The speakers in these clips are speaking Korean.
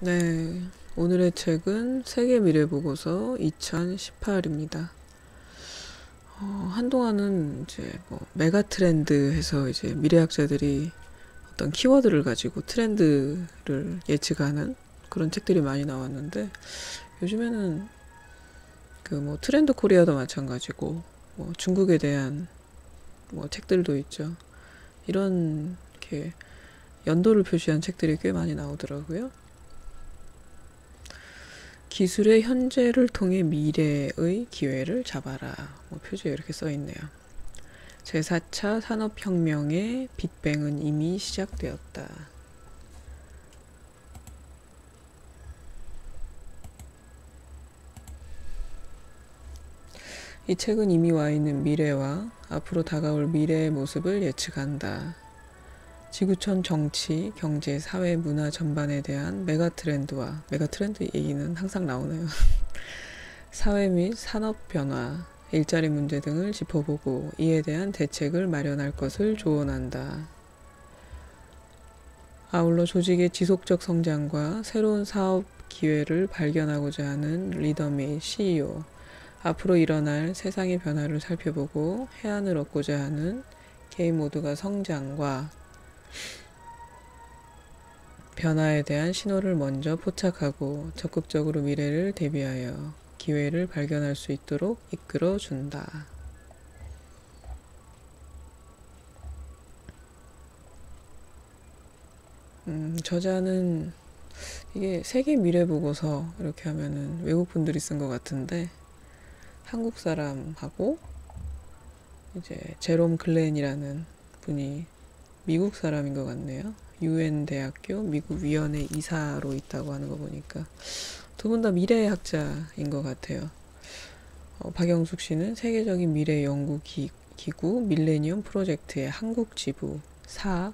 네, 오늘의 책은 세계 미래 보고서 2018입니다. 한동안은 이제 뭐 메가 트렌드 해서 이제 미래학자들이 어떤 키워드를 가지고 트렌드를 예측하는 그런 책들이 많이 나왔는데, 요즘에는 그 뭐 트렌드 코리아도 마찬가지고 뭐 중국에 대한 뭐 책들도 있죠. 이런 이렇게 연도를 표시한 책들이 꽤 많이 나오더라고요. 기술의 현재를 통해 미래의 기회를 잡아라. 뭐 표지에 이렇게 써 있네요. 제4차 산업혁명의 빅뱅은 이미 시작되었다. 이 책은 이미 와 있는 미래와 앞으로 다가올 미래의 모습을 예측한다. 지구촌 정치, 경제, 사회, 문화 전반에 대한 메가트렌드 얘기는 항상 나오네요. 사회 및 산업 변화, 일자리 문제 등을 짚어보고 이에 대한 대책을 마련할 것을 조언한다. 아울러 조직의 지속적 성장과 새로운 사업 기회를 발견하고자 하는 리더 및 CEO, 앞으로 일어날 세상의 변화를 살펴보고 해안을 얻고자 하는 개인 모두가 성장과 변화에 대한 신호를 먼저 포착하고 적극적으로 미래를 대비하여 기회를 발견할 수 있도록 이끌어준다. 저자는 이게 세계 미래 보고서 이렇게 하면은 외국 분들이 쓴 것 같은데, 한국 사람하고 이제 제롬 글렌이라는 분이 미국 사람인 것 같네요. UN 대학교 미국 위원회 이사로 있다고 하는 거 보니까 두 분 다 미래학자인 것 같아요. 박영숙 씨는 세계적인 미래 연구 기구 밀레니엄 프로젝트의 한국 지부 4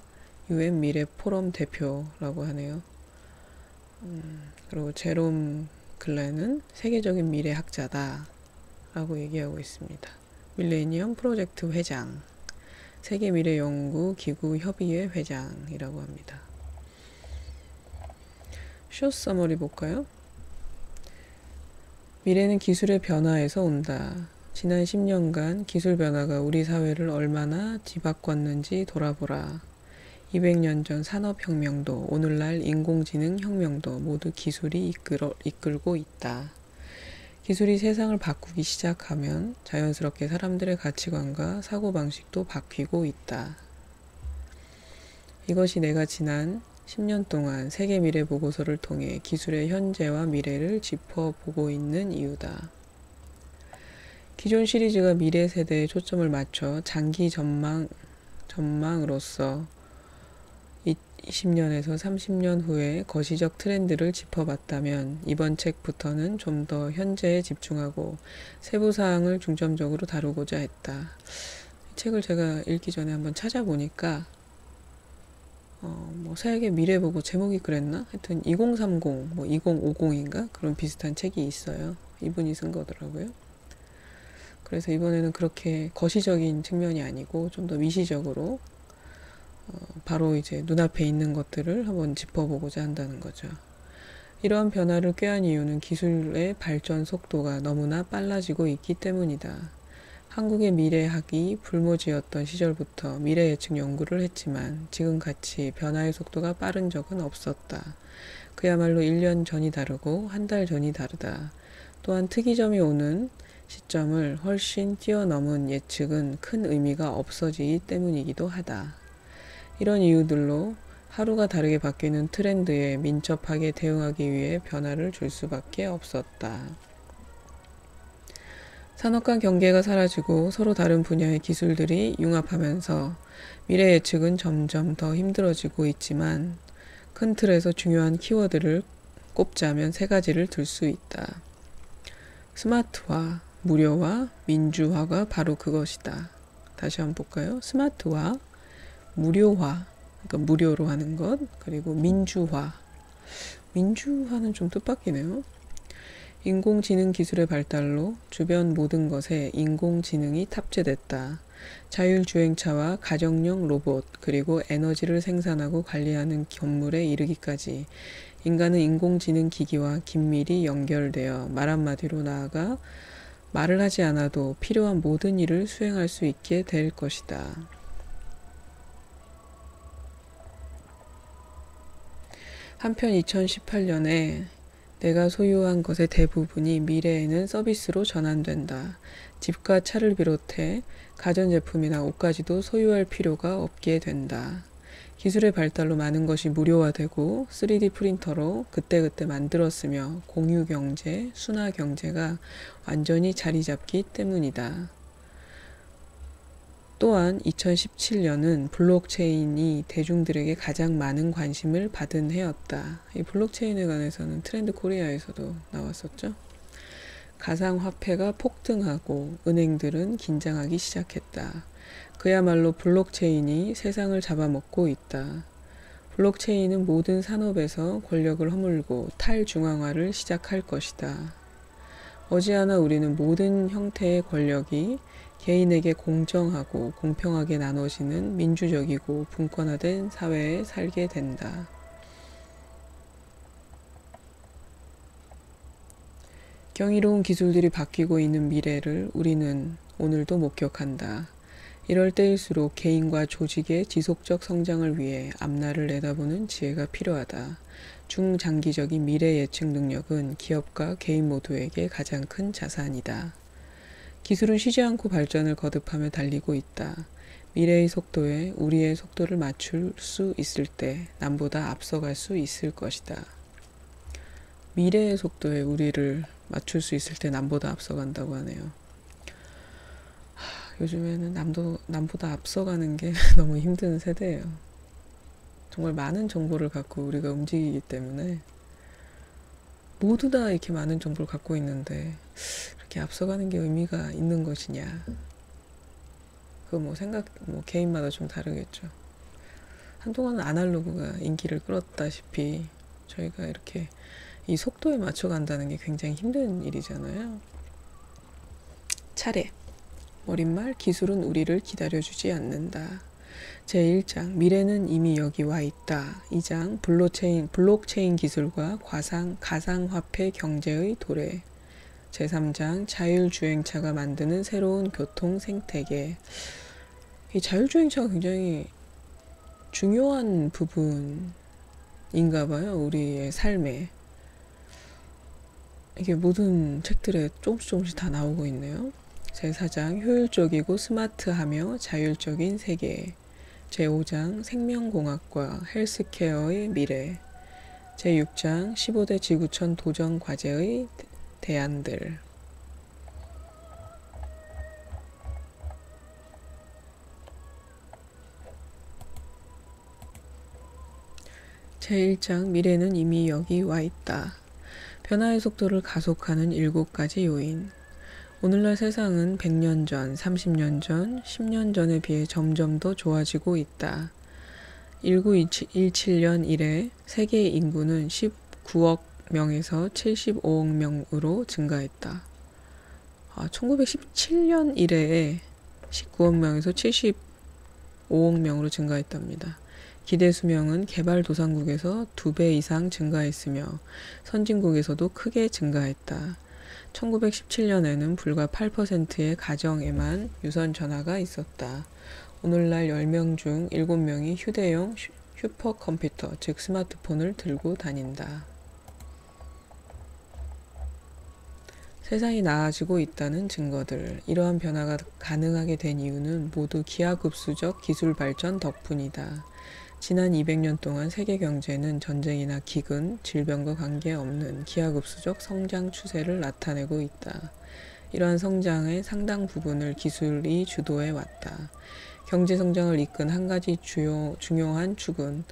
UN 미래 포럼 대표라고 하네요. 그리고 제롬 글렌은 세계적인 미래학자다 라고 얘기하고 있습니다. 밀레니엄 프로젝트 회장, 세계미래연구기구 협의회 회장이라고 합니다. 숏 서머리 볼까요? 미래는 기술의 변화에서 온다. 지난 10년간 기술 변화가 우리 사회를 얼마나 뒤바꿨는지 돌아보라. 200년 전 산업혁명도 오늘날 인공지능 혁명도 모두 기술이 이끌고 있다. 기술이 세상을 바꾸기 시작하면 자연스럽게 사람들의 가치관과 사고방식도 바뀌고 있다. 이것이 내가 지난 10년 동안 세계 미래 보고서를 통해 기술의 현재와 미래를 짚어보고 있는 이유다. 기존 시리즈가 미래 세대에 초점을 맞춰 장기 전망으로서 20년에서 30년 후의 거시적 트렌드를 짚어봤다면, 이번 책부터는 좀 더 현재에 집중하고 세부사항을 중점적으로 다루고자 했다. 이 책을 제가 읽기 전에 한번 찾아보니까 뭐 세계 미래 보고 제목이 그랬나? 하여튼 2030, 뭐 2050인가? 그런 비슷한 책이 있어요. 이분이 쓴 거더라고요. 그래서 이번에는 그렇게 거시적인 측면이 아니고 좀 더 미시적으로 바로 이제 눈앞에 있는 것들을 한번 짚어보고자 한다는 거죠. 이러한 변화를 꾀한 이유는 기술의 발전 속도가 너무나 빨라지고 있기 때문이다. 한국의 미래학이 불모지였던 시절부터 미래 예측 연구를 했지만 지금같이 변화의 속도가 빠른 적은 없었다. 그야말로 1년 전이 다르고 한 달 전이 다르다. 또한 특이점이 오는 시점을 훨씬 뛰어넘은 예측은 큰 의미가 없어지기 때문이기도 하다. 이런 이유들로 하루가 다르게 바뀌는 트렌드에 민첩하게 대응하기 위해 변화를 줄 수밖에 없었다. 산업 간 경계가 사라지고 서로 다른 분야의 기술들이 융합하면서 미래 예측은 점점 더 힘들어지고 있지만, 큰 틀에서 중요한 키워드를 꼽자면 세 가지를 들 수 있다. 스마트화, 무료화, 민주화가 바로 그것이다. 다시 한번 볼까요? 스마트화, 무료화, 그러니까 무료로 하는 것, 그리고 민주화. 민주화는 좀 뜻밖이네요. 인공지능 기술의 발달로 주변 모든 것에 인공지능이 탑재됐다. 자율주행차와 가정용 로봇, 그리고 에너지를 생산하고 관리하는 건물에 이르기까지 인간은 인공지능 기기와 긴밀히 연결되어 말 한마디로 나아가 말을 하지 않아도 필요한 모든 일을 수행할 수 있게 될 것이다. 한편 2018년에 내가 소유한 것의 대부분이 미래에는 서비스로 전환된다. 집과 차를 비롯해 가전제품이나 옷까지도 소유할 필요가 없게 된다. 기술의 발달로 많은 것이 무료화되고 3D 프린터로 그때그때 만들었으며 공유경제, 순화경제가 완전히 자리 잡기 때문이다. 또한 2017년은 블록체인이 대중들에게 가장 많은 관심을 받은 해였다. 이 블록체인에 관해서는 트렌드 코리아에서도 나왔었죠. 가상화폐가 폭등하고 은행들은 긴장하기 시작했다. 그야말로 블록체인이 세상을 잡아먹고 있다. 블록체인은 모든 산업에서 권력을 허물고 탈중앙화를 시작할 것이다. 머지않아 우리는 모든 형태의 권력이 개인에게 공정하고 공평하게 나눠지는 민주적이고 분권화된 사회에 살게 된다. 경이로운 기술들이 바뀌고 있는 미래를 우리는 오늘도 목격한다. 이럴 때일수록 개인과 조직의 지속적 성장을 위해 앞날을 내다보는 지혜가 필요하다. 중장기적인 미래 예측 능력은 기업과 개인 모두에게 가장 큰 자산이다. 기술은 쉬지 않고 발전을 거듭하며 달리고 있다. 미래의 속도에 우리의 속도를 맞출 수 있을 때 남보다 앞서갈 수 있을 것이다. 미래의 속도에 우리를 맞출 수 있을 때 남보다 앞서간다고 하네요. 요즘에는 남보다 앞서가는 게 너무 힘든 세대예요. 정말 많은 정보를 갖고 우리가 움직이기 때문에 모두 다 이렇게 많은 정보를 갖고 있는데 이렇게 앞서가는 게 의미가 있는 것이냐. 그거 개인마다 좀 다르겠죠. 한동안은 아날로그가 인기를 끌었다시피 저희가 이렇게 이 속도에 맞춰간다는 게 굉장히 힘든 일이잖아요. 차례. 머릿말 기술은 우리를 기다려주지 않는다. 제1장 미래는 이미 여기 와 있다. 2장 블록체인 기술과 가상화폐 경제의 도래. 제3장 자율주행차가 만드는 새로운 교통 생태계. 이 자율주행차가 굉장히 중요한 부분인가 봐요. 우리의 삶에. 이게 모든 책들에 조금씩 다 나오고 있네요. 제4장 효율적이고 스마트하며 자율적인 세계. 제5장 생명공학과 헬스케어의 미래. 제6장 15대 지구촌 도전 과제의 대안들. 제1장 미래는 이미 여기 와 있다. 변화의 속도를 가속하는 7가지 요인. 오늘날 세상은 100년 전, 30년 전, 10년 전에 비해 점점 더 좋아지고 있다. 1917년 이래 세계 인구는 19억 명에서 75억 명으로 증가했다. 1917년 이래에 19억 명에서 75억 명으로 증가했답니다. 기대 수명은 개발도상국에서 2배 이상 증가했으며 선진국에서도 크게 증가했다. 1917년에는 불과 8%의 가정에만 유선 전화가 있었다. 오늘날 10명 중 7명이 휴대용 슈퍼컴퓨터, 즉 스마트폰을 들고 다닌다. 세상이 나아지고 있다는 증거들. 이러한 변화가 가능하게 된 이유는 모두 기하급수적 기술 발전 덕분이다. 지난 200년 동안 세계 경제는 전쟁이나 기근, 질병과 관계없는 기하급수적 성장 추세를 나타내고 있다. 이러한 성장의 상당 부분을 기술이 주도해 왔다. 경제 성장을 이끈 한 가지 중요한 축은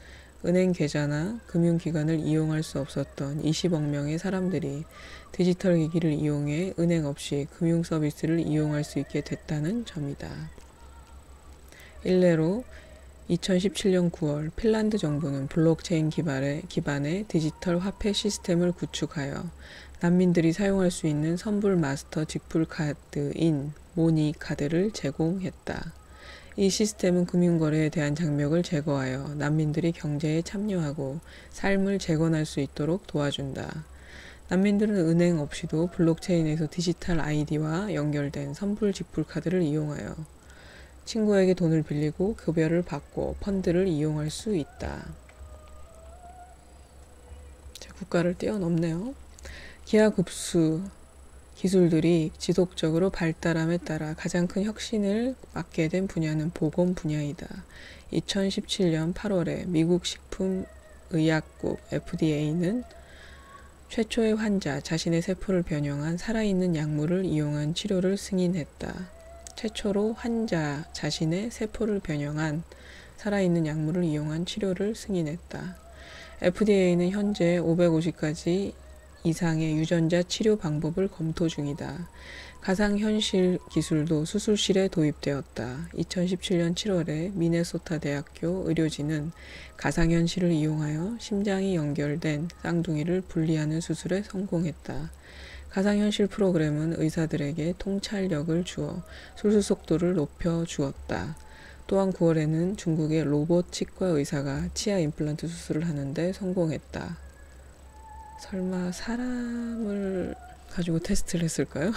은행 계좌나 금융기관을 이용할 수 없었던 20억 명의 사람들이 디지털 기기를 이용해 은행 없이 금융 서비스를 이용할 수 있게 됐다는 점이다. 일례로 2017년 9월 핀란드 정부는 블록체인 기반의 디지털 화폐 시스템을 구축하여 난민들이 사용할 수 있는 선불 마스터 직불 카드인 모니 카드를 제공했다. 이 시스템은 금융거래에 대한 장벽을 제거하여 난민들이 경제에 참여하고 삶을 재건할 수 있도록 도와준다. 난민들은 은행 없이도 블록체인에서 디지털 아이디와 연결된 선불 지불 카드를 이용하여 친구에게 돈을 빌리고 급여를 받고 펀드를 이용할 수 있다. 자, 국가를 뛰어넘네요. 기하급수 기술들이 지속적으로 발달함에 따라 가장 큰 혁신을 맞게 된 분야는 보건 분야이다. 2017년 8월에 미국 식품의약국 FDA는 최초의 환자 자신의 세포를 변형한 살아있는 약물을 이용한 치료를 승인했다. 최초로 환자 자신의 세포를 변형한 살아있는 약물을 이용한 치료를 승인했다. FDA는 현재 550가지 이상의 유전자 치료 방법을 검토 중이다. 가상현실 기술도 수술실에 도입되었다. 2017년 7월에 미네소타 대학교 의료진은 가상현실을 이용하여 심장이 연결된 쌍둥이를 분리하는 수술에 성공했다. 가상현실 프로그램은 의사들에게 통찰력을 주어 수술 속도를 높여 주었다. 또한 9월에는 중국의 로봇 치과 의사가 치아 임플란트 수술을 하는데 성공했다. 설마 사람을 가지고 테스트를 했을까요?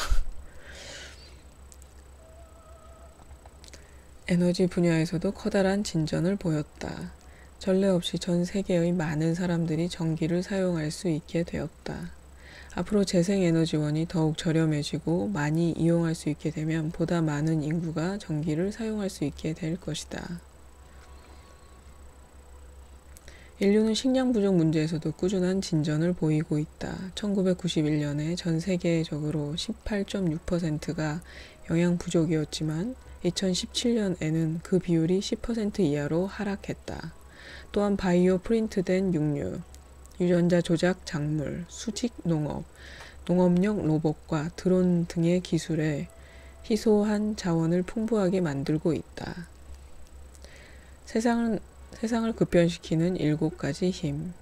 에너지 분야에서도 커다란 진전을 보였다. 전례 없이 전 세계의 많은 사람들이 전기를 사용할 수 있게 되었다. 앞으로 재생에너지원이 더욱 저렴해지고 많이 이용할 수 있게 되면 보다 많은 인구가 전기를 사용할 수 있게 될 것이다. 인류는 식량 부족 문제에서도 꾸준한 진전을 보이고 있다. 1991년에 전 세계적으로 18.6%가 영양 부족이었지만 2017년에는 그 비율이 10% 이하로 하락했다. 또한 바이오 프린트된 육류, 유전자 조작 작물, 수직 농업, 농업용 로봇과 드론 등의 기술에 희소한 자원을 풍부하게 만들고 있다. 세상을 급변시키는 7가지 힘.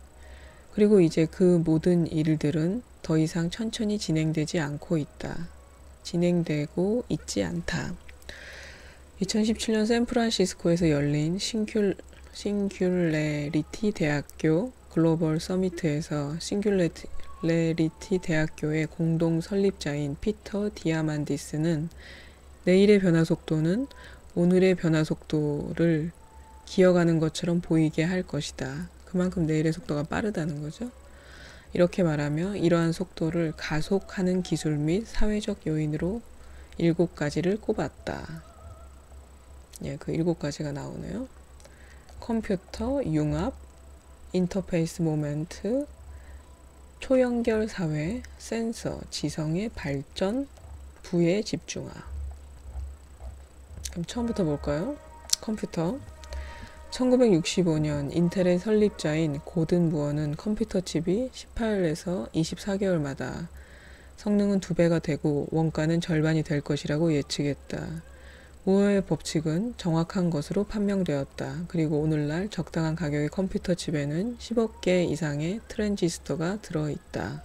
그리고 이제 그 모든 일들은 더 이상 천천히 진행되지 않고 있다. 진행되고 있지 않다. 2017년 샌프란시스코에서 열린 싱귤레리티 대학교 글로벌 서미트에서 싱귤레리티 대학교의 공동 설립자인 피터 디아만디스는 내일의 변화 속도는 오늘의 변화 속도를 기어가는 것처럼 보이게 할 것이다. 그만큼 내일의 속도가 빠르다는 거죠. 이렇게 말하며 이러한 속도를 가속하는 기술 및 사회적 요인으로 7가지를 꼽았다. 예, 그 7가지가 나오네요. 컴퓨터, 융합, 인터페이스 모멘트, 초연결 사회, 센서, 지성의 발전, 부의 집중화. 그럼 처음부터 볼까요? 컴퓨터. 1965년 인텔의 설립자인 고든 무어는 컴퓨터 칩이 18에서 24개월마다 성능은 2배가 되고 원가는 절반이 될 것이라고 예측했다. 무어의 법칙은 정확한 것으로 판명되었다. 그리고 오늘날 적당한 가격의 컴퓨터 칩에는 10억 개 이상의 트랜지스터가 들어있다.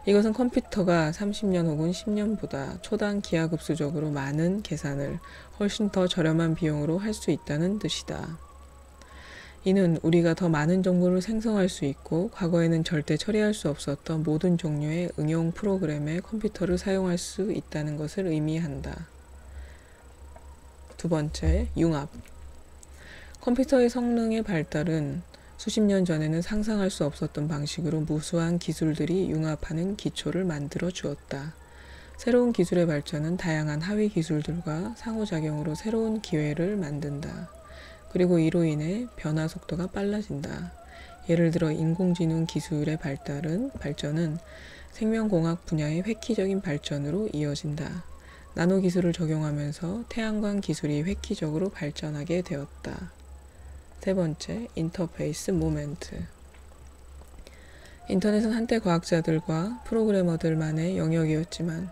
이것은 컴퓨터가 30년 혹은 10년보다 초당 기하급수적으로 많은 계산을 훨씬 더 저렴한 비용으로 할 수 있다는 뜻이다. 이는 우리가 더 많은 정보를 생성할 수 있고 과거에는 절대 처리할 수 없었던 모든 종류의 응용 프로그램의 컴퓨터를 사용할 수 있다는 것을 의미한다. 두 번째, 융합. 컴퓨터의 성능의 발달은 수십 년 전에는 상상할 수 없었던 방식으로 무수한 기술들이 융합하는 기초를 만들어 주었다. 새로운 기술의 발전은 다양한 하위 기술들과 상호작용으로 새로운 기회를 만든다. 그리고 이로 인해 변화 속도가 빨라진다. 예를 들어 인공지능 기술의 발전은 생명공학 분야의 획기적인 발전으로 이어진다. 나노 기술을 적용하면서 태양광 기술이 획기적으로 발전하게 되었다. 세 번째, 인터페이스 모멘트. 인터넷은 한때 과학자들과 프로그래머들만의 영역이었지만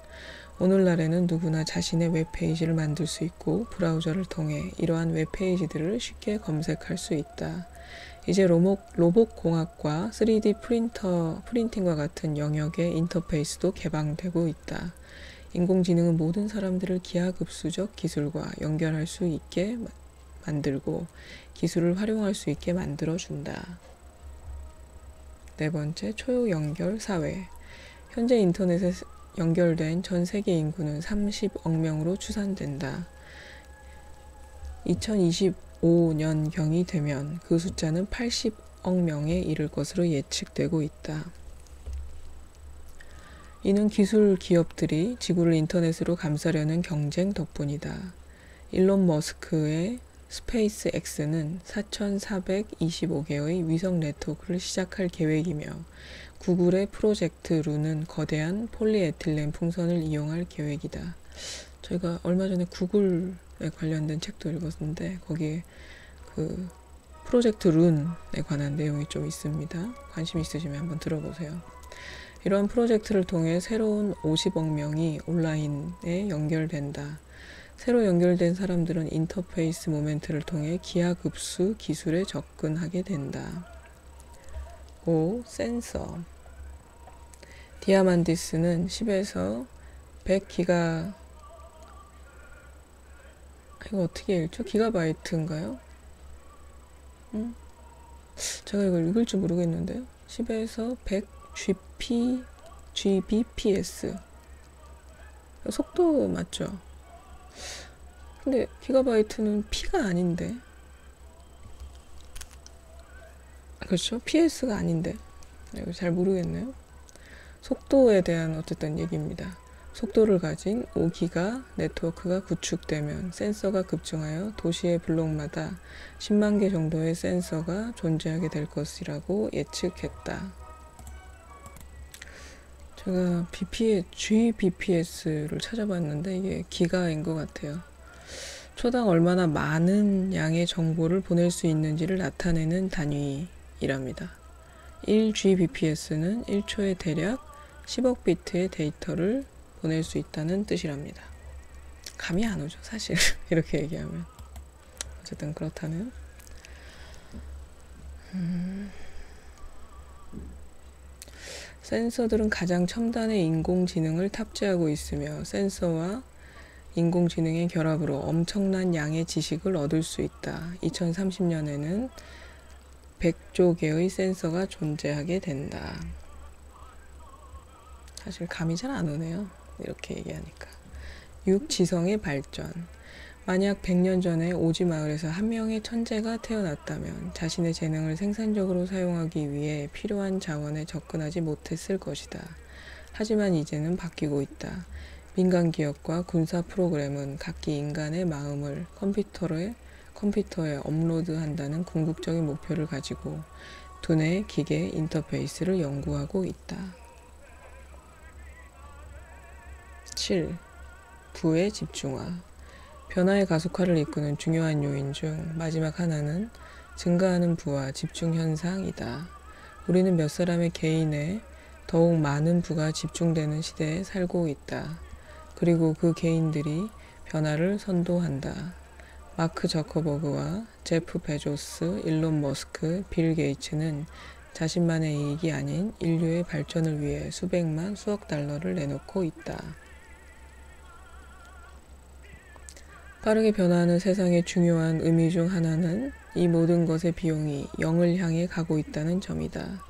오늘날에는 누구나 자신의 웹페이지를 만들 수 있고 브라우저를 통해 이러한 웹페이지들을 쉽게 검색할 수 있다. 이제 로봇공학과 3D 프린팅과 같은 영역의 인터페이스도 개방되고 있다. 인공지능은 모든 사람들을 기하급수적 기술과 연결할 수 있게 만들고 기술을 활용할 수 있게 만들어준다. 네 번째, 초유 연결 사회. 현재 인터넷에 연결된 전 세계 인구는 30억 명으로 추산된다. 2025년경이 되면 그 숫자는 80억 명에 이를 것으로 예측되고 있다. 이는 기술 기업들이 지구를 인터넷으로 감싸려는 경쟁 덕분이다. 일론 머스크의 스페이스 X는 4,425개의 위성 네트워크를 시작할 계획이며 구글의 프로젝트 루는 거대한 폴리에틸렌 풍선을 이용할 계획이다. 저희가 얼마 전에 구글에 관련된 책도 읽었는데 거기에 그 프로젝트 룬에 관한 내용이 좀 있습니다. 관심 있으시면 한번 들어보세요. 이러한 프로젝트를 통해 새로운 50억 명이 온라인에 연결된다. 새로 연결된 사람들은 인터페이스 모멘트를 통해 기하급수 기술에 접근하게 된다. 5. 센서. 디아만티스는 10에서 100기가 이거 어떻게 읽죠? 기가바이트인가요? 제가 이걸 읽을 줄 모르겠는데요. 10에서 100 Gbps 속도 맞죠? 근데 기가바이트는 P가 아닌데 그렇죠? PS가 아닌데 이거 잘 모르겠네요. 속도에 대한 어쨌든 얘기입니다. 속도를 가진 5기가 네트워크가 구축되면 센서가 급증하여 도시의 블록마다 10만 개 정도의 센서가 존재하게 될 것이라고 예측했다. 제가 Gbps를 찾아봤는데 이게 기가인 것 같아요. 초당 얼마나 많은 양의 정보를 보낼 수 있는지를 나타내는 단위이랍니다. 1Gbps는 1초에 대략 10억 비트의 데이터를 보낼 수 있다는 뜻이랍니다. 감이 안 오죠, 사실. 이렇게 얘기하면. 어쨌든 그렇다네요. 센서들은 가장 첨단의 인공지능을 탑재하고 있으며 센서와 인공지능의 결합으로 엄청난 양의 지식을 얻을 수 있다. 2030년에는 100조 개의 센서가 존재하게 된다. 사실 감이 잘 안 오네요. 이렇게 얘기하니까. 6. 지성의 발전. 만약 100년 전에 오지 마을에서 한 명의 천재가 태어났다면 자신의 재능을 생산적으로 사용하기 위해 필요한 자원에 접근하지 못했을 것이다. 하지만 이제는 바뀌고 있다. 민간 기업과 군사 프로그램은 각기 인간의 마음을 컴퓨터에 업로드한다는 궁극적인 목표를 가지고 두뇌 기계 인터페이스를 연구하고 있다. 7. 부의 집중화. 변화의 가속화를 이끄는 중요한 요인 중 마지막 하나는 증가하는 부와 집중 현상이다. 우리는 몇 사람의 개인에 더욱 많은 부가 집중되는 시대에 살고 있다. 그리고 그 개인들이 변화를 선도한다. 마크 저커버그와 제프 베조스, 일론 머스크, 빌 게이츠는 자신만의 이익이 아닌 인류의 발전을 위해 수백만, 수억 달러를 내놓고 있다. 빠르게 변화하는 세상의 중요한 의미 중 하나는 이 모든 것의 비용이 0을 향해 가고 있다는 점이다.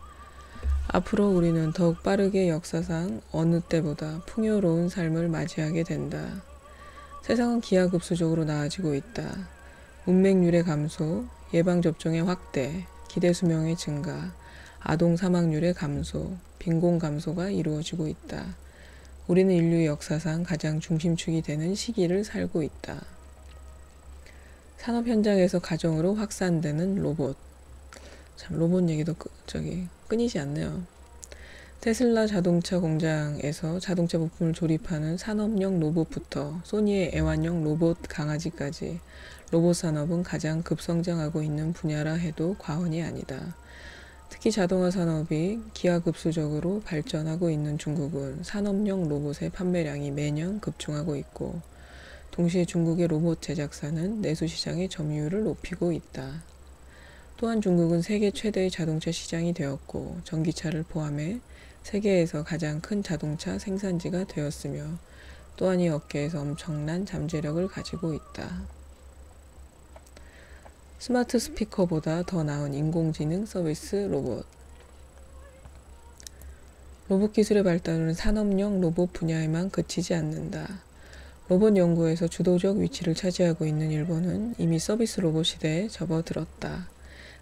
앞으로 우리는 더욱 빠르게 역사상 어느 때보다 풍요로운 삶을 맞이하게 된다. 세상은 기하급수적으로 나아지고 있다. 문맹률의 감소, 예방접종의 확대, 기대수명의 증가, 아동 사망률의 감소, 빈곤 감소가 이루어지고 있다. 우리는 인류 역사상 가장 중심축이 되는 시기를 살고 있다. 산업 현장에서 가정으로 확산되는 로봇. 참 로봇 얘기도 끊이지 않네요. 테슬라 자동차 공장에서 자동차 부품을 조립하는 산업용 로봇부터 소니의 애완용 로봇 강아지까지 로봇 산업은 가장 급성장하고 있는 분야라 해도 과언이 아니다. 특히 자동화 산업이 기하급수적으로 발전하고 있는 중국은 산업용 로봇의 판매량이 매년 급증하고 있고 동시에 중국의 로봇 제작사는 내수 시장의 점유율을 높이고 있다. 또한 중국은 세계 최대의 자동차 시장이 되었고 전기차를 포함해 세계에서 가장 큰 자동차 생산지가 되었으며 또한 이 어깨에서 엄청난 잠재력을 가지고 있다. 스마트 스피커보다 더 나은 인공지능 서비스 로봇. 로봇 기술의 발달은 산업용 로봇 분야에만 그치지 않는다. 로봇 연구에서 주도적 위치를 차지하고 있는 일본은 이미 서비스 로봇 시대에 접어들었다.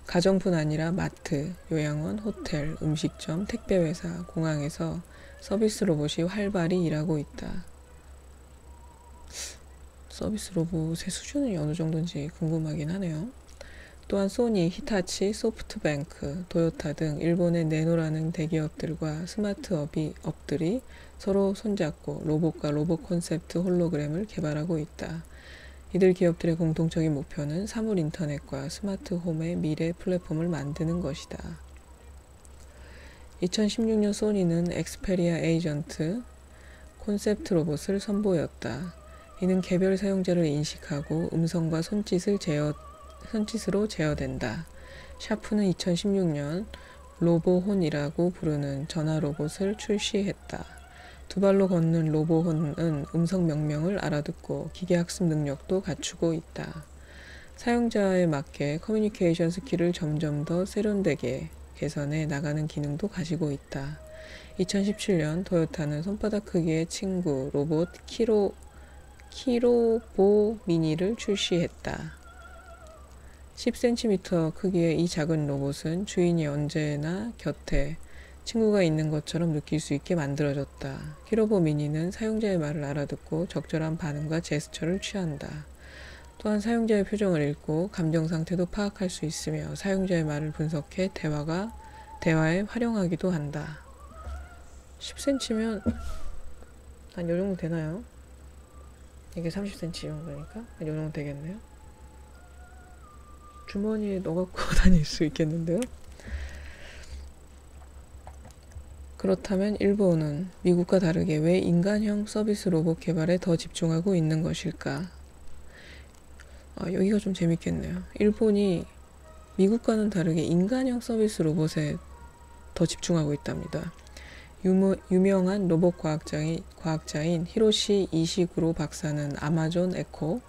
가정뿐 아니라 마트, 요양원, 호텔, 음식점, 택배회사, 공항에서 서비스 로봇이 활발히 일하고 있다. 서비스 로봇의 수준이 어느 정도인지 궁금하긴 하네요. 또한 소니, 히타치, 소프트뱅크, 도요타 등 일본의 네노라는 대기업들과 스마트업들이 서로 손잡고 로봇과 로봇 콘셉트 홀로그램을 개발하고 있다. 이들 기업들의 공통적인 목표는 사물 인터넷과 스마트 홈의 미래 플랫폼을 만드는 것이다. 2016년 소니는 엑스페리아 에이전트 콘셉트 로봇을 선보였다. 이는 개별 사용자를 인식하고 음성과 손짓으로 제어된다. 샤프는 2016년 로보혼이라고 부르는 전화 로봇을 출시했다. 두 발로 걷는 로보혼은 음성 명령을 알아듣고 기계 학습 능력도 갖추고 있다. 사용자에 맞게 커뮤니케이션 스킬을 점점 더 세련되게 개선해 나가는 기능도 가지고 있다. 2017년 토요타는 손바닥 크기의 친구 로봇 키로보 미니를 출시했다. 10cm 크기의 이 작은 로봇은 주인이 언제나 곁에 친구가 있는 것처럼 느낄 수 있게 만들어졌다. 키로보 미니는 사용자의 말을 알아듣고 적절한 반응과 제스처를 취한다. 또한 사용자의 표정을 읽고 감정 상태도 파악할 수 있으며 사용자의 말을 분석해 대화에 활용하기도 한다. 10cm면 한 요 정도 되나요? 이게 30cm 정도니까 요 정도 되겠네요. 주머니에 넣어갖고 다닐 수 있겠는데요. 그렇다면 일본은 미국과 다르게 왜 인간형 서비스 로봇 개발에 더 집중하고 있는 것일까? 여기가 좀 재밌겠네요. 일본이 미국과는 다르게 인간형 서비스 로봇에 더 집중하고 있답니다. 유명한 로봇 과학자인 히로시 이시구로 박사는 아마존 에코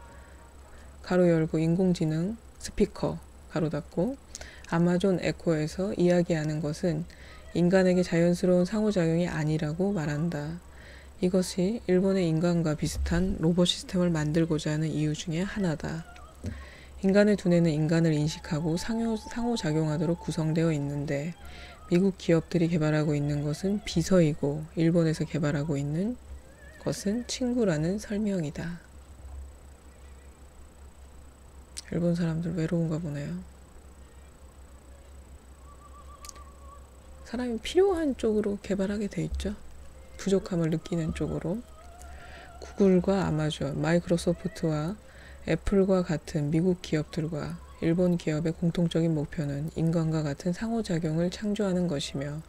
가로 열고 인공지능 스피커 가로 닫고 아마존 에코에서 이야기하는 것은 인간에게 자연스러운 상호작용이 아니라고 말한다. 이것이 일본의 인간과 비슷한 로봇 시스템을 만들고자 하는 이유 중에 하나다. 인간의 두뇌는 인간을 인식하고 상호작용하도록 구성되어 있는데 미국 기업들이 개발하고 있는 것은 비서이고 일본에서 개발하고 있는 것은 친구라는 설명이다. 일본 사람들 외로운가 보네요. 사람이 필요한 쪽으로 개발하게 돼 있죠. 부족함을 느끼는 쪽으로. 구글과 아마존, 마이크로소프트와 애플과 같은 미국 기업들과 일본 기업의 공통적인 목표는 인간과 같은 상호작용을 창조하는 것이며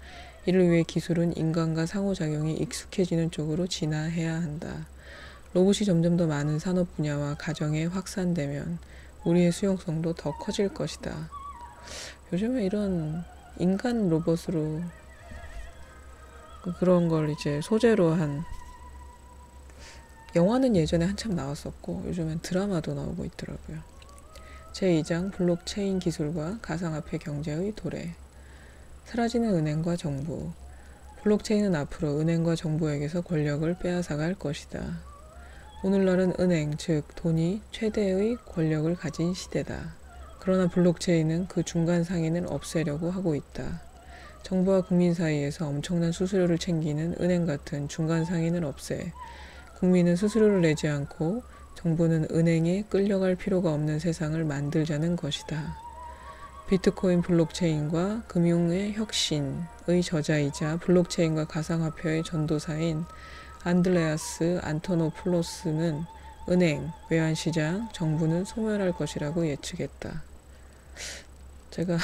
이를 위해 기술은 인간과 상호작용이 익숙해지는 쪽으로 진화해야 한다. 로봇이 점점 더 많은 산업 분야와 가정에 확산되면 우리의 수용성도 더 커질 것이다. 요즘에 이런 인간 로봇으로 그런 걸 이제 소재로 한 영화는 예전에 한참 나왔었고 요즘엔 드라마도 나오고 있더라고요. 제2장 블록체인 기술과 가상화폐 경제의 도래. 사라지는 은행과 정부. 블록체인은 앞으로 은행과 정부에게서 권력을 빼앗아갈 것이다. 오늘날은 은행, 즉 돈이 최대의 권력을 가진 시대다. 그러나 블록체인은 그 중간 상인을 없애려고 하고 있다. 정부와 국민 사이에서 엄청난 수수료를 챙기는 은행 같은 중간 상인을 없애 국민은 수수료를 내지 않고 정부는 은행에 끌려갈 필요가 없는 세상을 만들자는 것이다. 비트코인 블록체인과 금융의 혁신의 저자이자 블록체인과 가상화폐의 전도사인 안드레아스 안토노플로스는 은행, 외환시장, 정부는 소멸할 것이라고 예측했다. 제가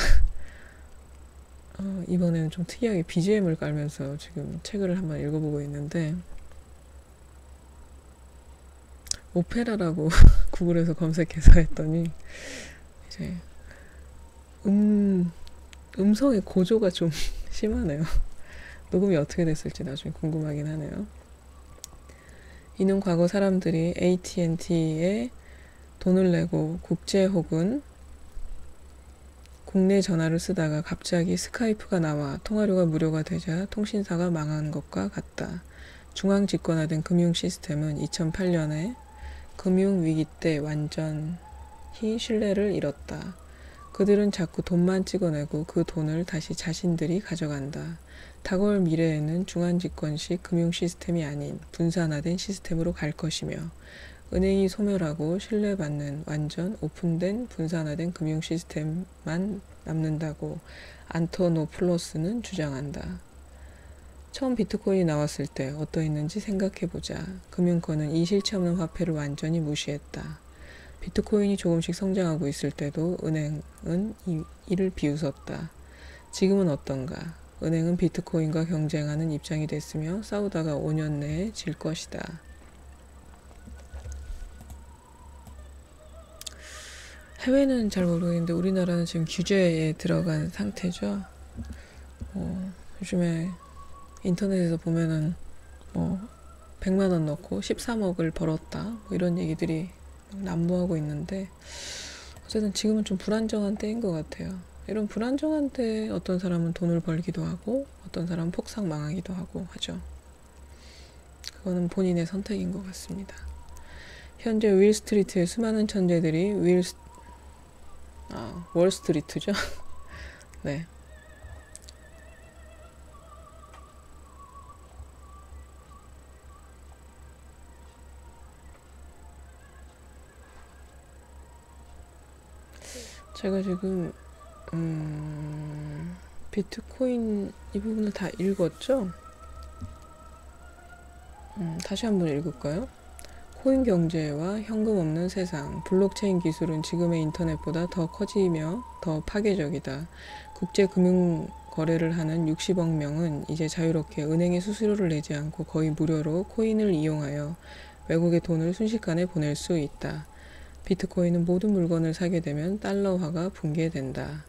이번에는 좀 특이하게 BGM을 깔면서 지금 책을 한번 읽어보고 있는데 오페라라고 구글에서 검색해서 했더니 이제 음성의 고조가 좀 심하네요. 녹음이 어떻게 됐을지 나중에 궁금하긴 하네요. 이는 과거 사람들이 AT&T에 돈을 내고 국제 혹은 국내 전화를 쓰다가 갑자기 스카이프가 나와 통화료가 무료가 되자 통신사가 망한 것과 같다. 중앙 집권화된 금융 시스템은 2008년에 금융위기 때 완전히 신뢰를 잃었다. 그들은 자꾸 돈만 찍어내고 그 돈을 다시 자신들이 가져간다. 다가올 미래에는 중앙 집권식 금융 시스템이 아닌 분산화된 시스템으로 갈 것이며 은행이 소멸하고 신뢰받는 완전 오픈된 분산화된 금융 시스템만 남는다고 안토노플로스는 주장한다. 처음 비트코인이 나왔을 때 어떠했는지 생각해보자. 금융권은 이 실체 없는 화폐를 완전히 무시했다. 비트코인이 조금씩 성장하고 있을 때도 은행은 이를 비웃었다. 지금은 어떤가? 은행은 비트코인과 경쟁하는 입장이 됐으며 싸우다가 5년 내에 질 것이다. 해외는 잘 모르겠는데 우리나라는 지금 규제에 들어간 상태죠. 요즘에 인터넷에서 보면은 100만 원 넣고 13억을 벌었다 뭐 이런 얘기들이 난무하고 있는데 어쨌든 지금은 좀 불안정한 때인 것 같아요. 이런 불안정한 때 어떤 사람은 돈을 벌기도 하고 어떤 사람은 폭삭 망하기도 하고 하죠. 그거는 본인의 선택인 것 같습니다. 현재 윌스트리트의 수많은 천재들이 월스트리트죠. 네. 제가 지금 비트코인 이 부분을 다 읽었죠? 다시 한번 읽을까요? 코인 경제와 현금 없는 세상, 블록체인 기술은 지금의 인터넷보다 더 커지며 더 파괴적이다. 국제 금융 거래를 하는 60억 명은 이제 자유롭게 은행에 수수료를 내지 않고 거의 무료로 코인을 이용하여 외국에 돈을 순식간에 보낼 수 있다. 비트코인은 모든 물건을 사게 되면 달러화가 붕괴된다.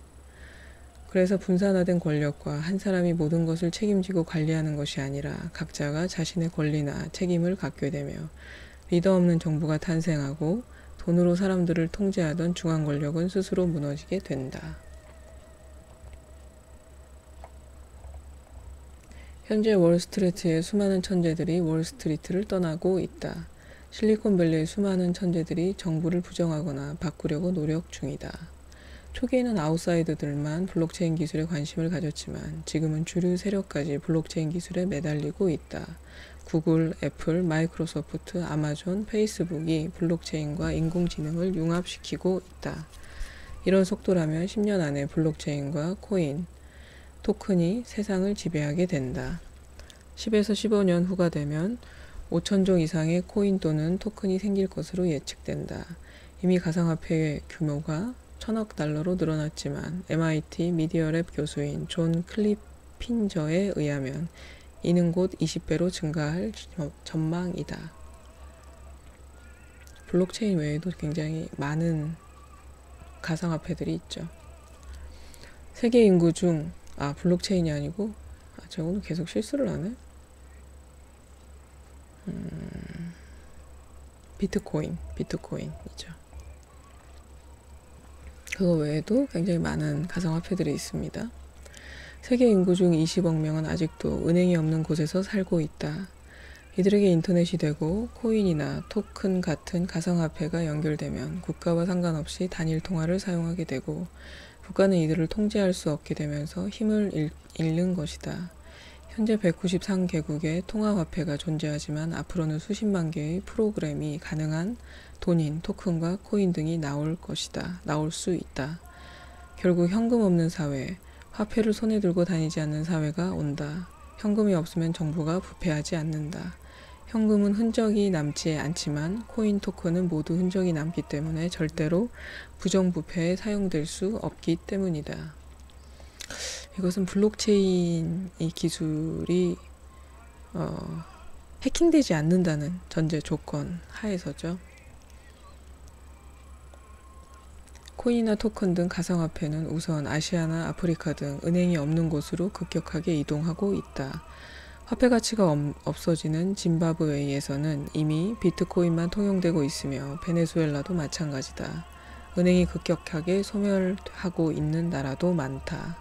그래서 분산화된 권력과 한 사람이 모든 것을 책임지고 관리하는 것이 아니라 각자가 자신의 권리나 책임을 갖게 되며 리더 없는 정부가 탄생하고 돈으로 사람들을 통제하던 중앙 권력은 스스로 무너지게 된다. 현재 월스트리트의 수많은 천재들이 월스트리트를 떠나고 있다. 실리콘밸리의 수많은 천재들이 정부를 부정하거나 바꾸려고 노력 중이다. 초기에는 아웃사이더들만 블록체인 기술에 관심을 가졌지만 지금은 주류 세력까지 블록체인 기술에 매달리고 있다. 구글, 애플, 마이크로소프트, 아마존, 페이스북이 블록체인과 인공지능을 융합시키고 있다. 이런 속도라면 10년 안에 블록체인과 코인, 토큰이 세상을 지배하게 된다. 10에서 15년 후가 되면 5,000종 이상의 코인 또는 토큰이 생길 것으로 예측된다. 이미 가상화폐의 규모가 1,000억 달러로 늘어났지만 MIT 미디어랩 교수인 존 클리핀저에 의하면 이는 곧 20배로 증가할 전망이다. 블록체인 외에도 굉장히 많은 가상화폐들이 있죠. 세계 인구 중 블록체인이 아니고 제가 오늘 계속 실수를 하네. 비트코인이죠. 그거 외에도 굉장히 많은 가상화폐들이 있습니다. 세계 인구 중 20억 명은 아직도 은행이 없는 곳에서 살고 있다. 이들에게 인터넷이 되고 코인이나 토큰 같은 가상화폐가 연결되면 국가와 상관없이 단일 통화를 사용하게 되고 국가는 이들을 통제할 수 없게 되면서 힘을 잃는 것이다. 현재 193개국의 통화화폐가 존재하지만 앞으로는 수십만 개의 프로그램이 가능한 돈인 토큰과 코인 등이 나올 수 있다. 결국 현금 없는 사회, 화폐를 손에 들고 다니지 않는 사회가 온다. 현금이 없으면 정부가 부패하지 않는다. 현금은 흔적이 남지 않지만 코인 토큰은 모두 흔적이 남기 때문에 절대로 부정부패에 사용될 수 없기 때문이다. 이것은 블록체인 이 기술이 해킹되지 않는다는 전제 조건 하에서죠. 코인이나 토큰 등 가상화폐는 우선 아시아나 아프리카 등 은행이 없는 곳으로 급격하게 이동하고 있다. 화폐 가치가 없어지는 짐바브웨이에서는 이미 비트코인만 통용되고 있으며 베네수엘라도 마찬가지다. 은행이 급격하게 소멸하고 있는 나라도 많다.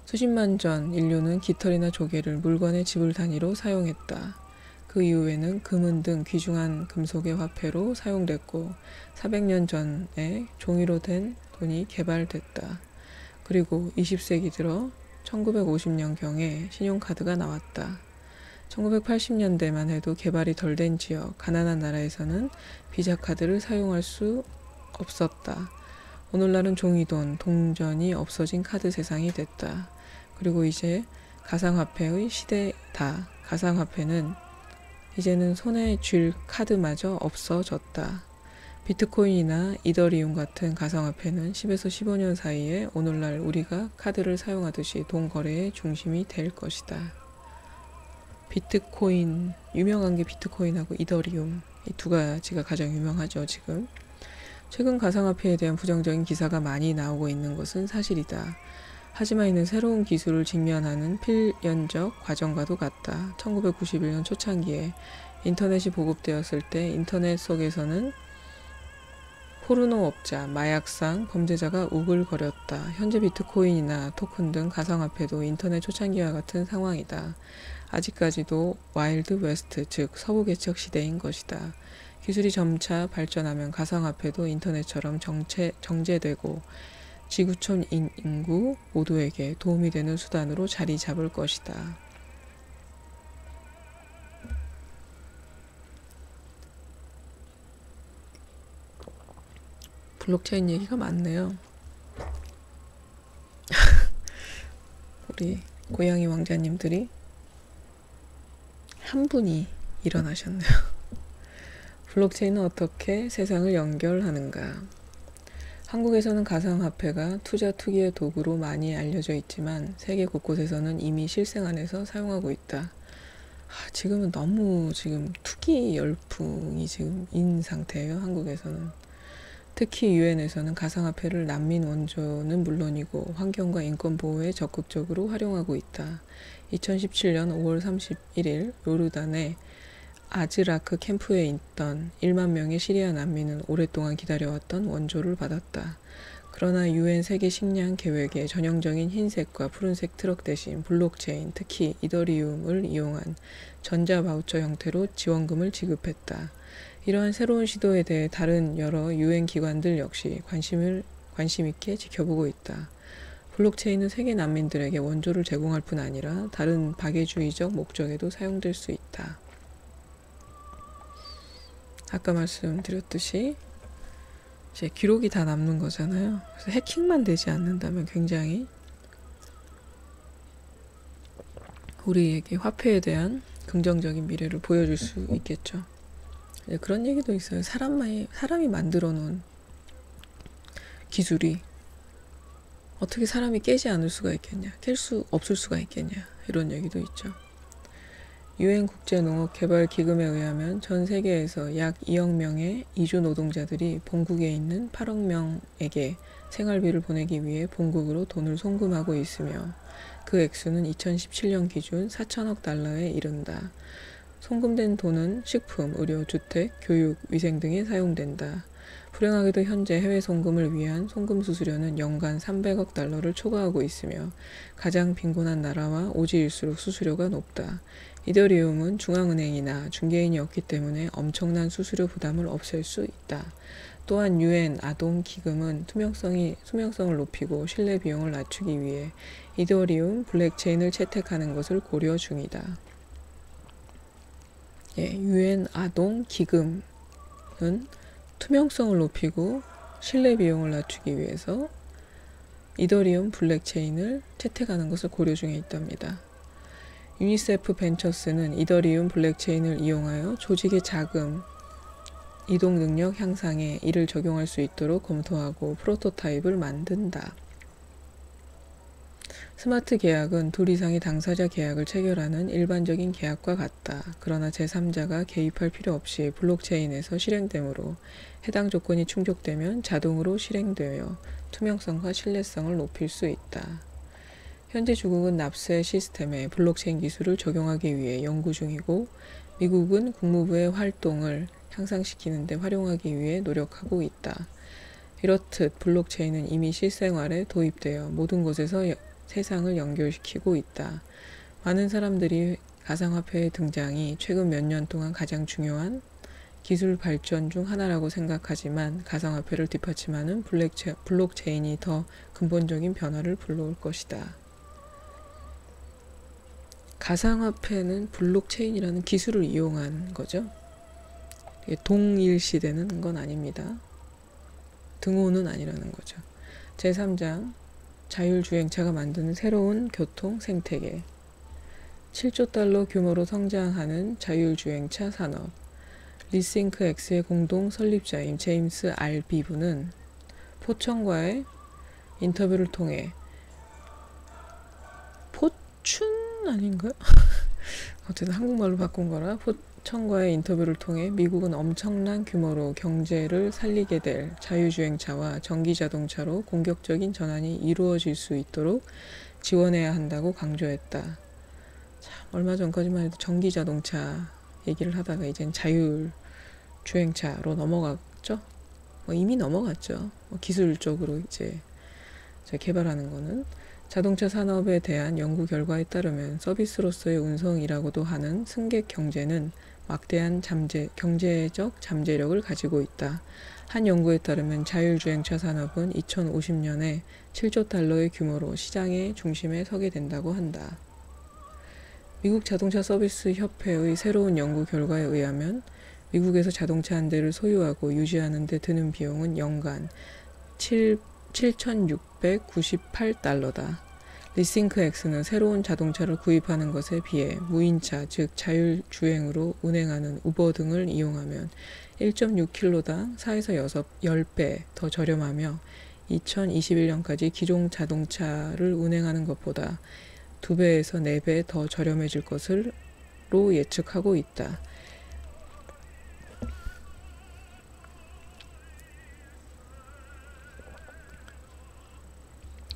수십만 전 인류는 깃털이나 조개를 물건의 지불 단위로 사용했다. 그 이후에는 금은 등 귀중한 금속의 화폐로 사용됐고 400년 전에 종이로 된 돈이 개발됐다. 그리고 20세기 들어 1950년경에 신용카드가 나왔다. 1980년대만 해도 개발이 덜 된 지역, 가난한 나라에서는 비자카드를 사용할 수 없었다. 오늘날은 종이돈, 동전이 없어진 카드 세상이 됐다. 그리고 이제 가상화폐의 시대다. 가상화폐는 이제는 손에 쥘 카드마저 없어졌다. 비트코인이나 이더리움 같은 가상화폐는 10에서 15년 사이에 오늘날 우리가 카드를 사용하듯이 돈 거래의 중심이 될 것이다. 비트코인, 유명한 게 비트코인하고 이더리움, 이 두 가지가 가장 유명하죠, 지금. 최근 가상화폐에 대한 부정적인 기사가 많이 나오고 있는 것은 사실이다. 하지만 이는 새로운 기술을 직면하는 필연적 과정과도 같다. 1991년 초창기에 인터넷이 보급되었을 때 인터넷 속에서는 포르노업자, 마약상, 범죄자가 우글거렸다. 현재 비트코인이나 토큰 등 가상화폐도 인터넷 초창기와 같은 상황이다. 아직까지도 와일드 웨스트, 즉 서부 개척 시대인 것이다. 기술이 점차 발전하면 가상화폐도 인터넷처럼 정제되고 지구촌 인구 모두에게 도움이 되는 수단으로 자리 잡을 것이다. 블록체인 얘기가 많네요. 우리 고양이 왕자님들이 한 분이 일어나셨네요. 블록체인은 어떻게 세상을 연결하는가? 한국에서는 가상화폐가 투자 투기의 도구로 많이 알려져 있지만 세계 곳곳에서는 이미 실생 안에서 사용하고 있다. 지금은 너무 투기 열풍이 인 상태예요. 한국에서는. 특히 유엔에서는 가상화폐를 난민 원조는 물론이고 환경과 인권 보호에 적극적으로 활용하고 있다. 2017년 5월 31일 요르단의 아즈라크 캠프에 있던 1만 명의 시리아 난민은 오랫동안 기다려왔던 원조를 받았다. 그러나 유엔 세계 식량 계획에 전형적인 흰색과 푸른색 트럭 대신 블록체인, 특히 이더리움을 이용한 전자 바우처 형태로 지원금을 지급했다. 이러한 새로운 시도에 대해 다른 여러 유엔 기관들 역시 관심 있게 지켜보고 있다. 블록체인은 세계 난민들에게 원조를 제공할 뿐 아니라 다른 박애주의적 목적에도 사용될 수 있다. 아까 말씀드렸듯이 이제 기록이 다 남는 거잖아요. 그래서 해킹만 되지 않는다면 굉장히 우리에게 화폐에 대한 긍정적인 미래를 보여줄 수 있겠죠. 그런 얘기도 있어요. 사람이 만들어 놓은 기술이 어떻게 사람이 깨지 않을 수가 있겠냐, 깰 수 없을 수가 있겠냐, 이런 얘기도 있죠. 유엔 국제농업개발기금에 의하면 전 세계에서 약 2억 명의 이주 노동자들이 본국에 있는 8억 명에게 생활비를 보내기 위해 본국으로 돈을 송금하고 있으며 그 액수는 2017년 기준 4천억 달러에 이른다. 송금된 돈은 식품, 의료, 주택, 교육, 위생 등에 사용된다. 불행하게도 현재 해외 송금을 위한 송금 수수료는 연간 300억 달러를 초과하고 있으며 가장 빈곤한 나라와 오지일수록 수수료가 높다. 이더리움은 중앙은행이나 중개인이 없기 때문에 엄청난 수수료 부담을 없앨 수 있다. 또한 유엔 아동 기금은 투명성을 높이고 신뢰 비용을 낮추기 위해 이더리움 블록체인을 채택하는 것을 고려 중이다. 유엔 아동 기금은 투명성을 높이고 신뢰 비용을 낮추기 위해서 이더리움 블록체인을 채택하는 것을 고려 중에 있답니다. 유니세프 벤처스는 이더리움 블록체인을 이용하여 조직의 자금, 이동 능력 향상에 이를 적용할 수 있도록 검토하고 프로토타입을 만든다. 스마트 계약은 둘 이상의 당사자 계약을 체결하는 일반적인 계약과 같다. 그러나 제3자가 개입할 필요 없이 블록체인에서 실행되므로 해당 조건이 충족되면 자동으로 실행되어 투명성과 신뢰성을 높일 수 있다. 현재 중국은 납세 시스템에 블록체인 기술을 적용하기 위해 연구 중이고 미국은 국무부의 활동을 향상시키는 데 활용하기 위해 노력하고 있다. 이렇듯 블록체인은 이미 실생활에 도입되어 모든 곳에서 세상을 연결시키고 있다. 많은 사람들이 가상화폐의 등장이 최근 몇 년 동안 가장 중요한 기술 발전 중 하나라고 생각하지만 가상화폐를 뒷받침하는 블록체인이 더 근본적인 변화를 불러올 것이다. 가상화폐는 블록체인이라는 기술을 이용한 거죠. 동일시되는 건 아닙니다. 등호는 아니라는 거죠. 제3장 자율주행차가 만드는 새로운 교통 생태계. 7조 달러 규모로 성장하는 자율주행차 산업. 리싱크X의 공동 설립자인 제임스 R. 비브는 포천과의 인터뷰를 통해 포춘 아닌가요? 어쨌든 한국말로 바꾼 거라 포천과의 인터뷰를 통해 미국은 엄청난 규모로 경제를 살리게 될 자율주행차와 전기자동차로 공격적인 전환이 이루어질 수 있도록 지원해야 한다고 강조했다. 참, 얼마 전까지만 해도 전기자동차 얘기를 하다가 이젠 자율주행차로 넘어갔죠? 이미 넘어갔죠. 기술적으로 이제 개발하는 거는. 자동차 산업에 대한 연구 결과에 따르면 서비스로서의 운송이라고도 하는 승객 경제는 막대한 경제적 잠재력을 가지고 있다. 한 연구에 따르면 자율주행차 산업은 2050년에 7조 달러의 규모로 시장의 중심에 서게 된다고 한다. 미국 자동차 서비스 협회의 새로운 연구 결과에 의하면 미국에서 자동차 한 대를 소유하고 유지하는 데 드는 비용은 연간 7,698달러다. 리싱크X는 새로운 자동차를 구입하는 것에 비해 무인차, 즉 자율주행으로 운행하는 우버 등을 이용하면 1.6kg당 4에서 10배 더 저렴하며 2021년까지 기존 자동차를 운행하는 것보다 2배에서 4배 더 저렴해질 것으로 예측하고 있다.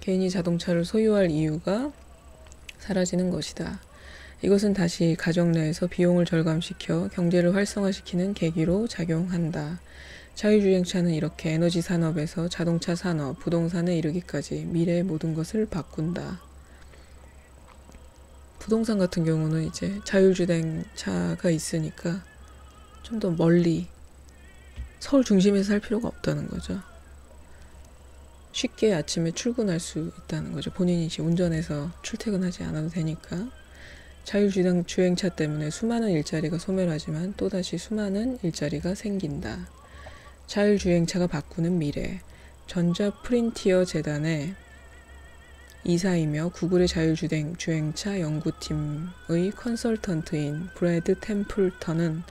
개인이 자동차를 소유할 이유가 사라지는 것이다. 이것은 다시 가정 내에서 비용을 절감시켜 경제를 활성화시키는 계기로 작용한다. 자율주행차는 이렇게 에너지 산업에서 자동차 산업, 부동산에 이르기까지 미래의 모든 것을 바꾼다. 부동산 같은 경우는 이제 자율주행차가 있으니까 좀 더 멀리 서울 중심에서 살 필요가 없다는 거죠. 쉽게 아침에 출근할 수 있다는 거죠. 본인이 운전해서 출퇴근하지 않아도 되니까. 자율주행차 때문에 수많은 일자리가 소멸하지만 또다시 수많은 일자리가 생긴다. 자율주행차가 바꾸는 미래. 전자프린티어 재단의 이사이며 구글의 자율주행차 연구팀의 컨설턴트인 브래드 템플턴은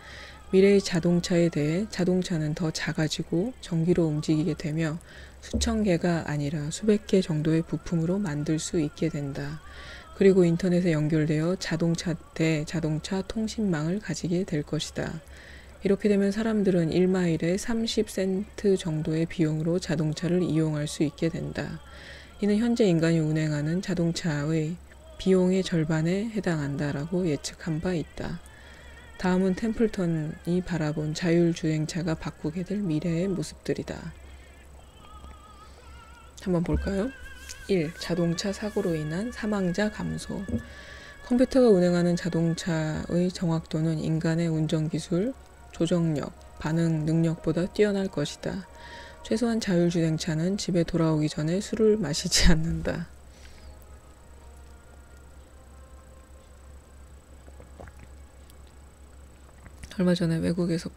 미래의 자동차에 대해 자동차는 더 작아지고 전기로 움직이게 되며 수천 개가 아니라 수백 개 정도의 부품으로 만들 수 있게 된다. 그리고 인터넷에 연결되어 자동차 대 자동차 통신망을 가지게 될 것이다. 이렇게 되면 사람들은 1마일에 30센트 정도의 비용으로 자동차를 이용할 수 있게 된다. 이는 현재 인간이 운행하는 자동차의 비용의 절반에 해당한다라고 예측한 바 있다. 다음은 템플턴이 바라본 자율주행차가 바꾸게 될 미래의 모습들이다. 한번 볼까요? 1. 자동차 사고로 인한 사망자 감소. 컴퓨터가 운행하는 자동차의 정확도는 인간의 운전기술, 조정력, 반응 능력보다 뛰어날 것이다. 최소한 자율주행차는 집에 돌아오기 전에 술을 마시지 않는다. 얼마 전에 외국에서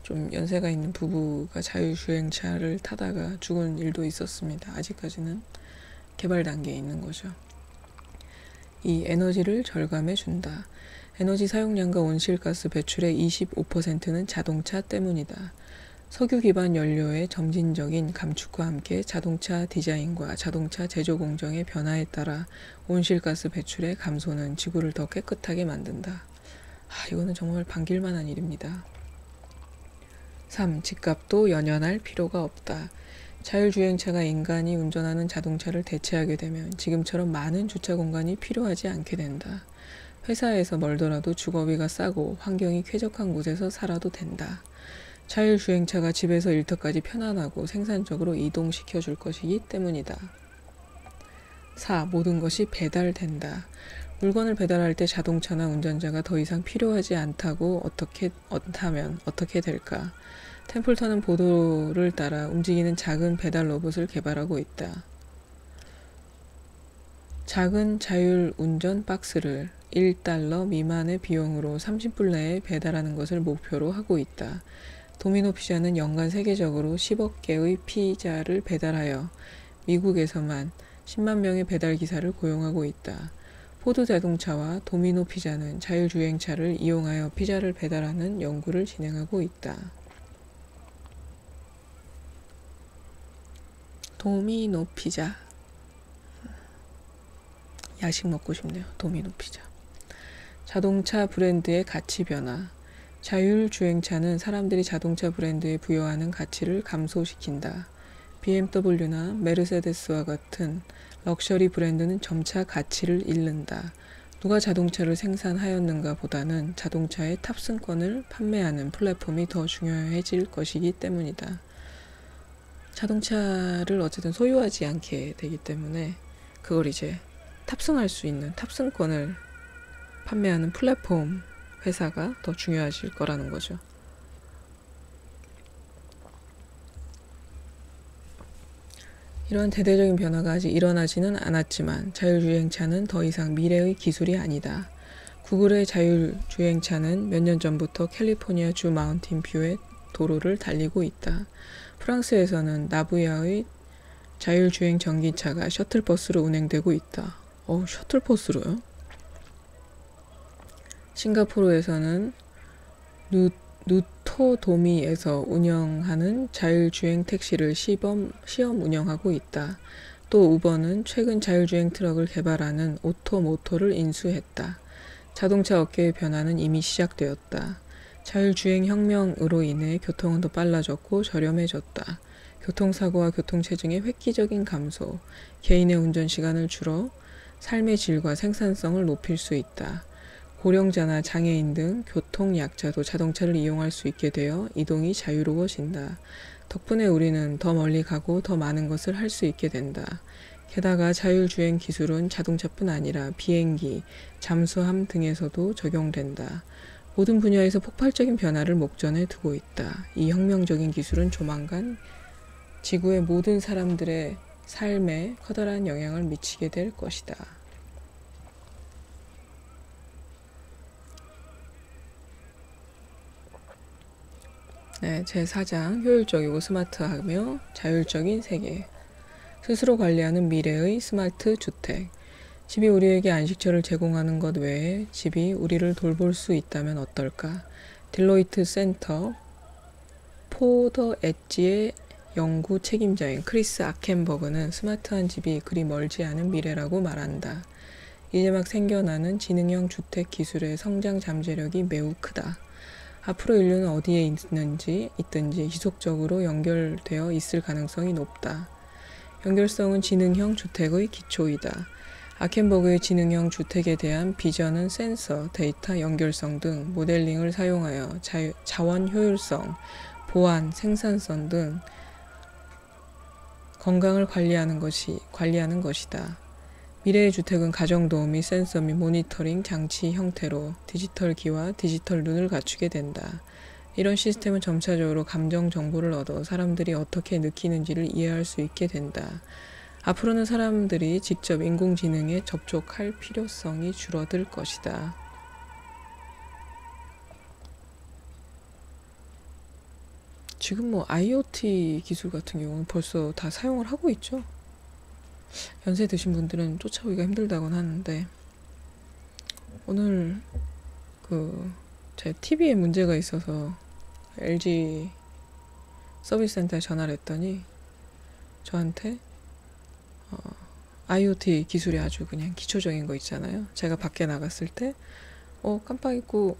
좀 연세가 있는 부부가 자율주행차를 타다가 죽은 일도 있었습니다. 아직까지는 개발 단계에 있는 거죠. 이 에너지를 절감해 준다. 에너지 사용량과 온실가스 배출의 25%는 자동차 때문이다. 석유 기반 연료의 점진적인 감축과 함께 자동차 디자인과 자동차 제조 공정의 변화에 따라 온실가스 배출의 감소는 지구를 더 깨끗하게 만든다. 이거는 정말 반길만한 일입니다. 3. 집값도 연연할 필요가 없다. 자율주행차가 인간이 운전하는 자동차를 대체하게 되면 지금처럼 많은 주차 공간이 필요하지 않게 된다. 회사에서 멀더라도 주거비가 싸고 환경이 쾌적한 곳에서 살아도 된다. 자율주행차가 집에서 일터까지 편안하고 생산적으로 이동시켜 줄 것이기 때문이다. 4. 모든 것이 배달된다. 물건을 배달할 때 자동차나 운전자가 더 이상 필요하지 않다고 하면 어떻게 될까? 템플턴은 보도를 따라 움직이는 작은 배달 로봇을 개발하고 있다. 작은 자율 운전 박스를 $1 미만의 비용으로 30분 내에 배달하는 것을 목표로 하고 있다. 도미노 피자는 연간 세계적으로 10억 개의 피자를 배달하여 미국에서만 10만 명의 배달 기사를 고용하고 있다. 포드 자동차와 도미노 피자는 자율주행차를 이용하여 피자를 배달하는 연구를 진행하고 있다. 도미노 피자. 야식 먹고 싶네요. 도미노 피자. 자동차 브랜드의 가치 변화. 자율주행차는 사람들이 자동차 브랜드에 부여하는 가치를 감소시킨다. BMW나 메르세데스와 같은 럭셔리 브랜드는 점차 가치를 잃는다. 누가 자동차를 생산하였는가 보다는 자동차의 탑승권을 판매하는 플랫폼이 더 중요해질 것이기 때문이다. 자동차를 어쨌든 소유하지 않게 되기 때문에 그걸 이제 탑승할 수 있는 탑승권을 판매하는 플랫폼 회사가 더 중요해질 거라는 거죠. 이런 대대적인 변화가 아직 일어나지는 않았지만 자율주행차는 더 이상 미래의 기술이 아니다. 구글의 자율주행차는 몇 년 전부터 캘리포니아 주 마운틴 뷰의 도로를 달리고 있다. 프랑스에서는 나부야의 자율주행 전기차가 셔틀버스로 운행되고 있다. 셔틀버스로요? 싱가포르에서는 누토도미에서 운영하는 자율주행 택시를 시험 운영하고 있다. 또 우버는 최근 자율주행 트럭을 개발하는 오토모토를 인수했다. 자동차 업계의 변화는 이미 시작되었다. 자율주행 혁명으로 인해 교통은 더 빨라졌고 저렴해졌다. 교통사고와 교통체증의 획기적인 감소, 개인의 운전 시간을 줄여 삶의 질과 생산성을 높일 수 있다. 고령자나 장애인 등 교통약자도 자동차를 이용할 수 있게 되어 이동이 자유로워진다. 덕분에 우리는 더 멀리 가고 더 많은 것을 할 수 있게 된다. 게다가 자율주행 기술은 자동차뿐 아니라 비행기, 잠수함 등에서도 적용된다. 모든 분야에서 폭발적인 변화를 목전에 두고 있다. 이 혁명적인 기술은 조만간 지구의 모든 사람들의 삶에 커다란 영향을 미치게 될 것이다. 네, 제4장 효율적이고 스마트하며 자율적인 세계. 스스로 관리하는 미래의 스마트 주택. 집이 우리에게 안식처를 제공하는 것 외에 집이 우리를 돌볼 수 있다면 어떨까? 딜로이트 센터 포더 엣지의 연구 책임자인 크리스 아켄버그는 스마트한 집이 그리 멀지 않은 미래라고 말한다. 이제 막 생겨나는 지능형 주택 기술의 성장 잠재력이 매우 크다. 앞으로 인류는 어디에 있든지 지속적으로 연결되어 있을 가능성이 높다. 연결성은 지능형 주택의 기초이다. 아켄버그의 지능형 주택에 대한 비전은 센서, 데이터 연결성 등 모델링을 사용하여 자원 효율성, 보안, 생산성 등 건강을 관리하는 것이다. 미래의 주택은 가정도우 및 센서 및 모니터링 장치 형태로 디지털 귀와 디지털 눈을 갖추게 된다. 이런 시스템은 점차적으로 감정 정보를 얻어 사람들이 어떻게 느끼는지를 이해할 수 있게 된다. 앞으로는 사람들이 직접 인공지능에 접촉할 필요성이 줄어들 것이다. 지금 IoT 기술 같은 경우는 벌써 다 사용을 하고 있죠. 연세 드신 분들은 쫓아오기가 힘들다곤 하는데 오늘 제 TV에 문제가 있어서 LG 서비스 센터에 전화를 했더니 저한테 IoT 기술이 아주 그냥 기초적인 거 있잖아요. 제가 밖에 나갔을 때 깜빡 잊고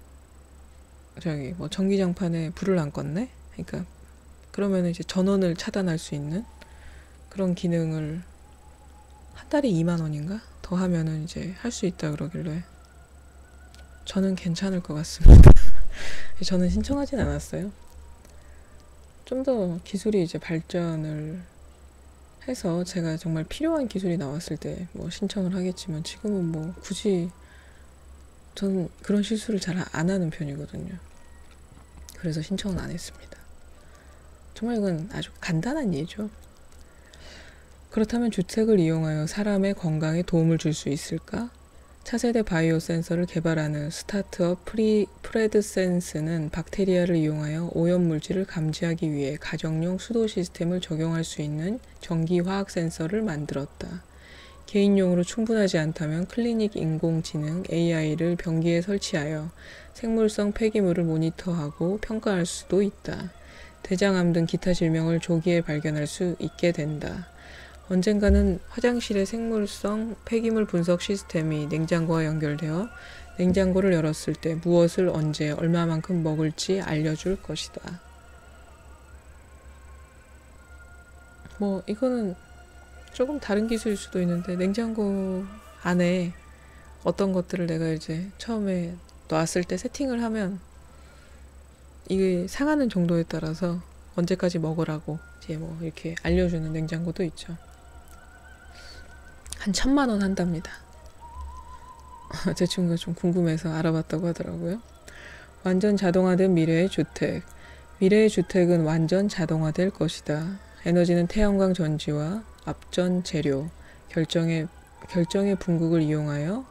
전기장판에 불을 안 껐네? 그러니까 그러면 이제 전원을 차단할 수 있는 그런 기능을 한 달에 2만 원인가? 더 하면은 이제 할 수 있다 그러길래 저는 괜찮을 것 같습니다. 저는 신청하진 않았어요. 좀 더 기술이 이제 발전을 해서 제가 정말 필요한 기술이 나왔을 때 뭐 신청을 하겠지만 지금은 뭐 굳이 저는 그런 실수를 잘 안 하는 편이거든요. 그래서 신청은 안 했습니다. 정말 이건 아주 간단한 일이죠. 그렇다면 주택을 이용하여 사람의 건강에 도움을 줄 수 있을까? 차세대 바이오 센서를 개발하는 스타트업 프레드센스는 박테리아를 이용하여 오염물질을 감지하기 위해 가정용 수도 시스템을 적용할 수 있는 전기화학 센서를 만들었다. 개인용으로 충분하지 않다면 클리닉 인공지능 AI를 변기에 설치하여 생물성 폐기물을 모니터하고 평가할 수도 있다. 대장암 등 기타 질병을 조기에 발견할 수 있게 된다. 언젠가는 화장실의 생물성 폐기물 분석 시스템이 냉장고와 연결되어 냉장고를 열었을 때 무엇을 언제 얼마만큼 먹을지 알려줄 것이다. 뭐 이거는 조금 다른 기술일 수도 있는데 냉장고 안에 어떤 것들을 내가 이제 처음에 놨을 때 세팅을 하면 이게 상하는 정도에 따라서 언제까지 먹으라고 이제 뭐 이렇게 알려주는 냉장고도 있죠. 한 1,000만 원 한답니다. 제 친구가 좀 궁금해서 알아봤다고 하더라고요. 완전 자동화된 미래의 주택. 미래의 주택은 완전 자동화될 것이다. 에너지는 태양광 전지와 앞전 재료, 결정의 분극을 이용하여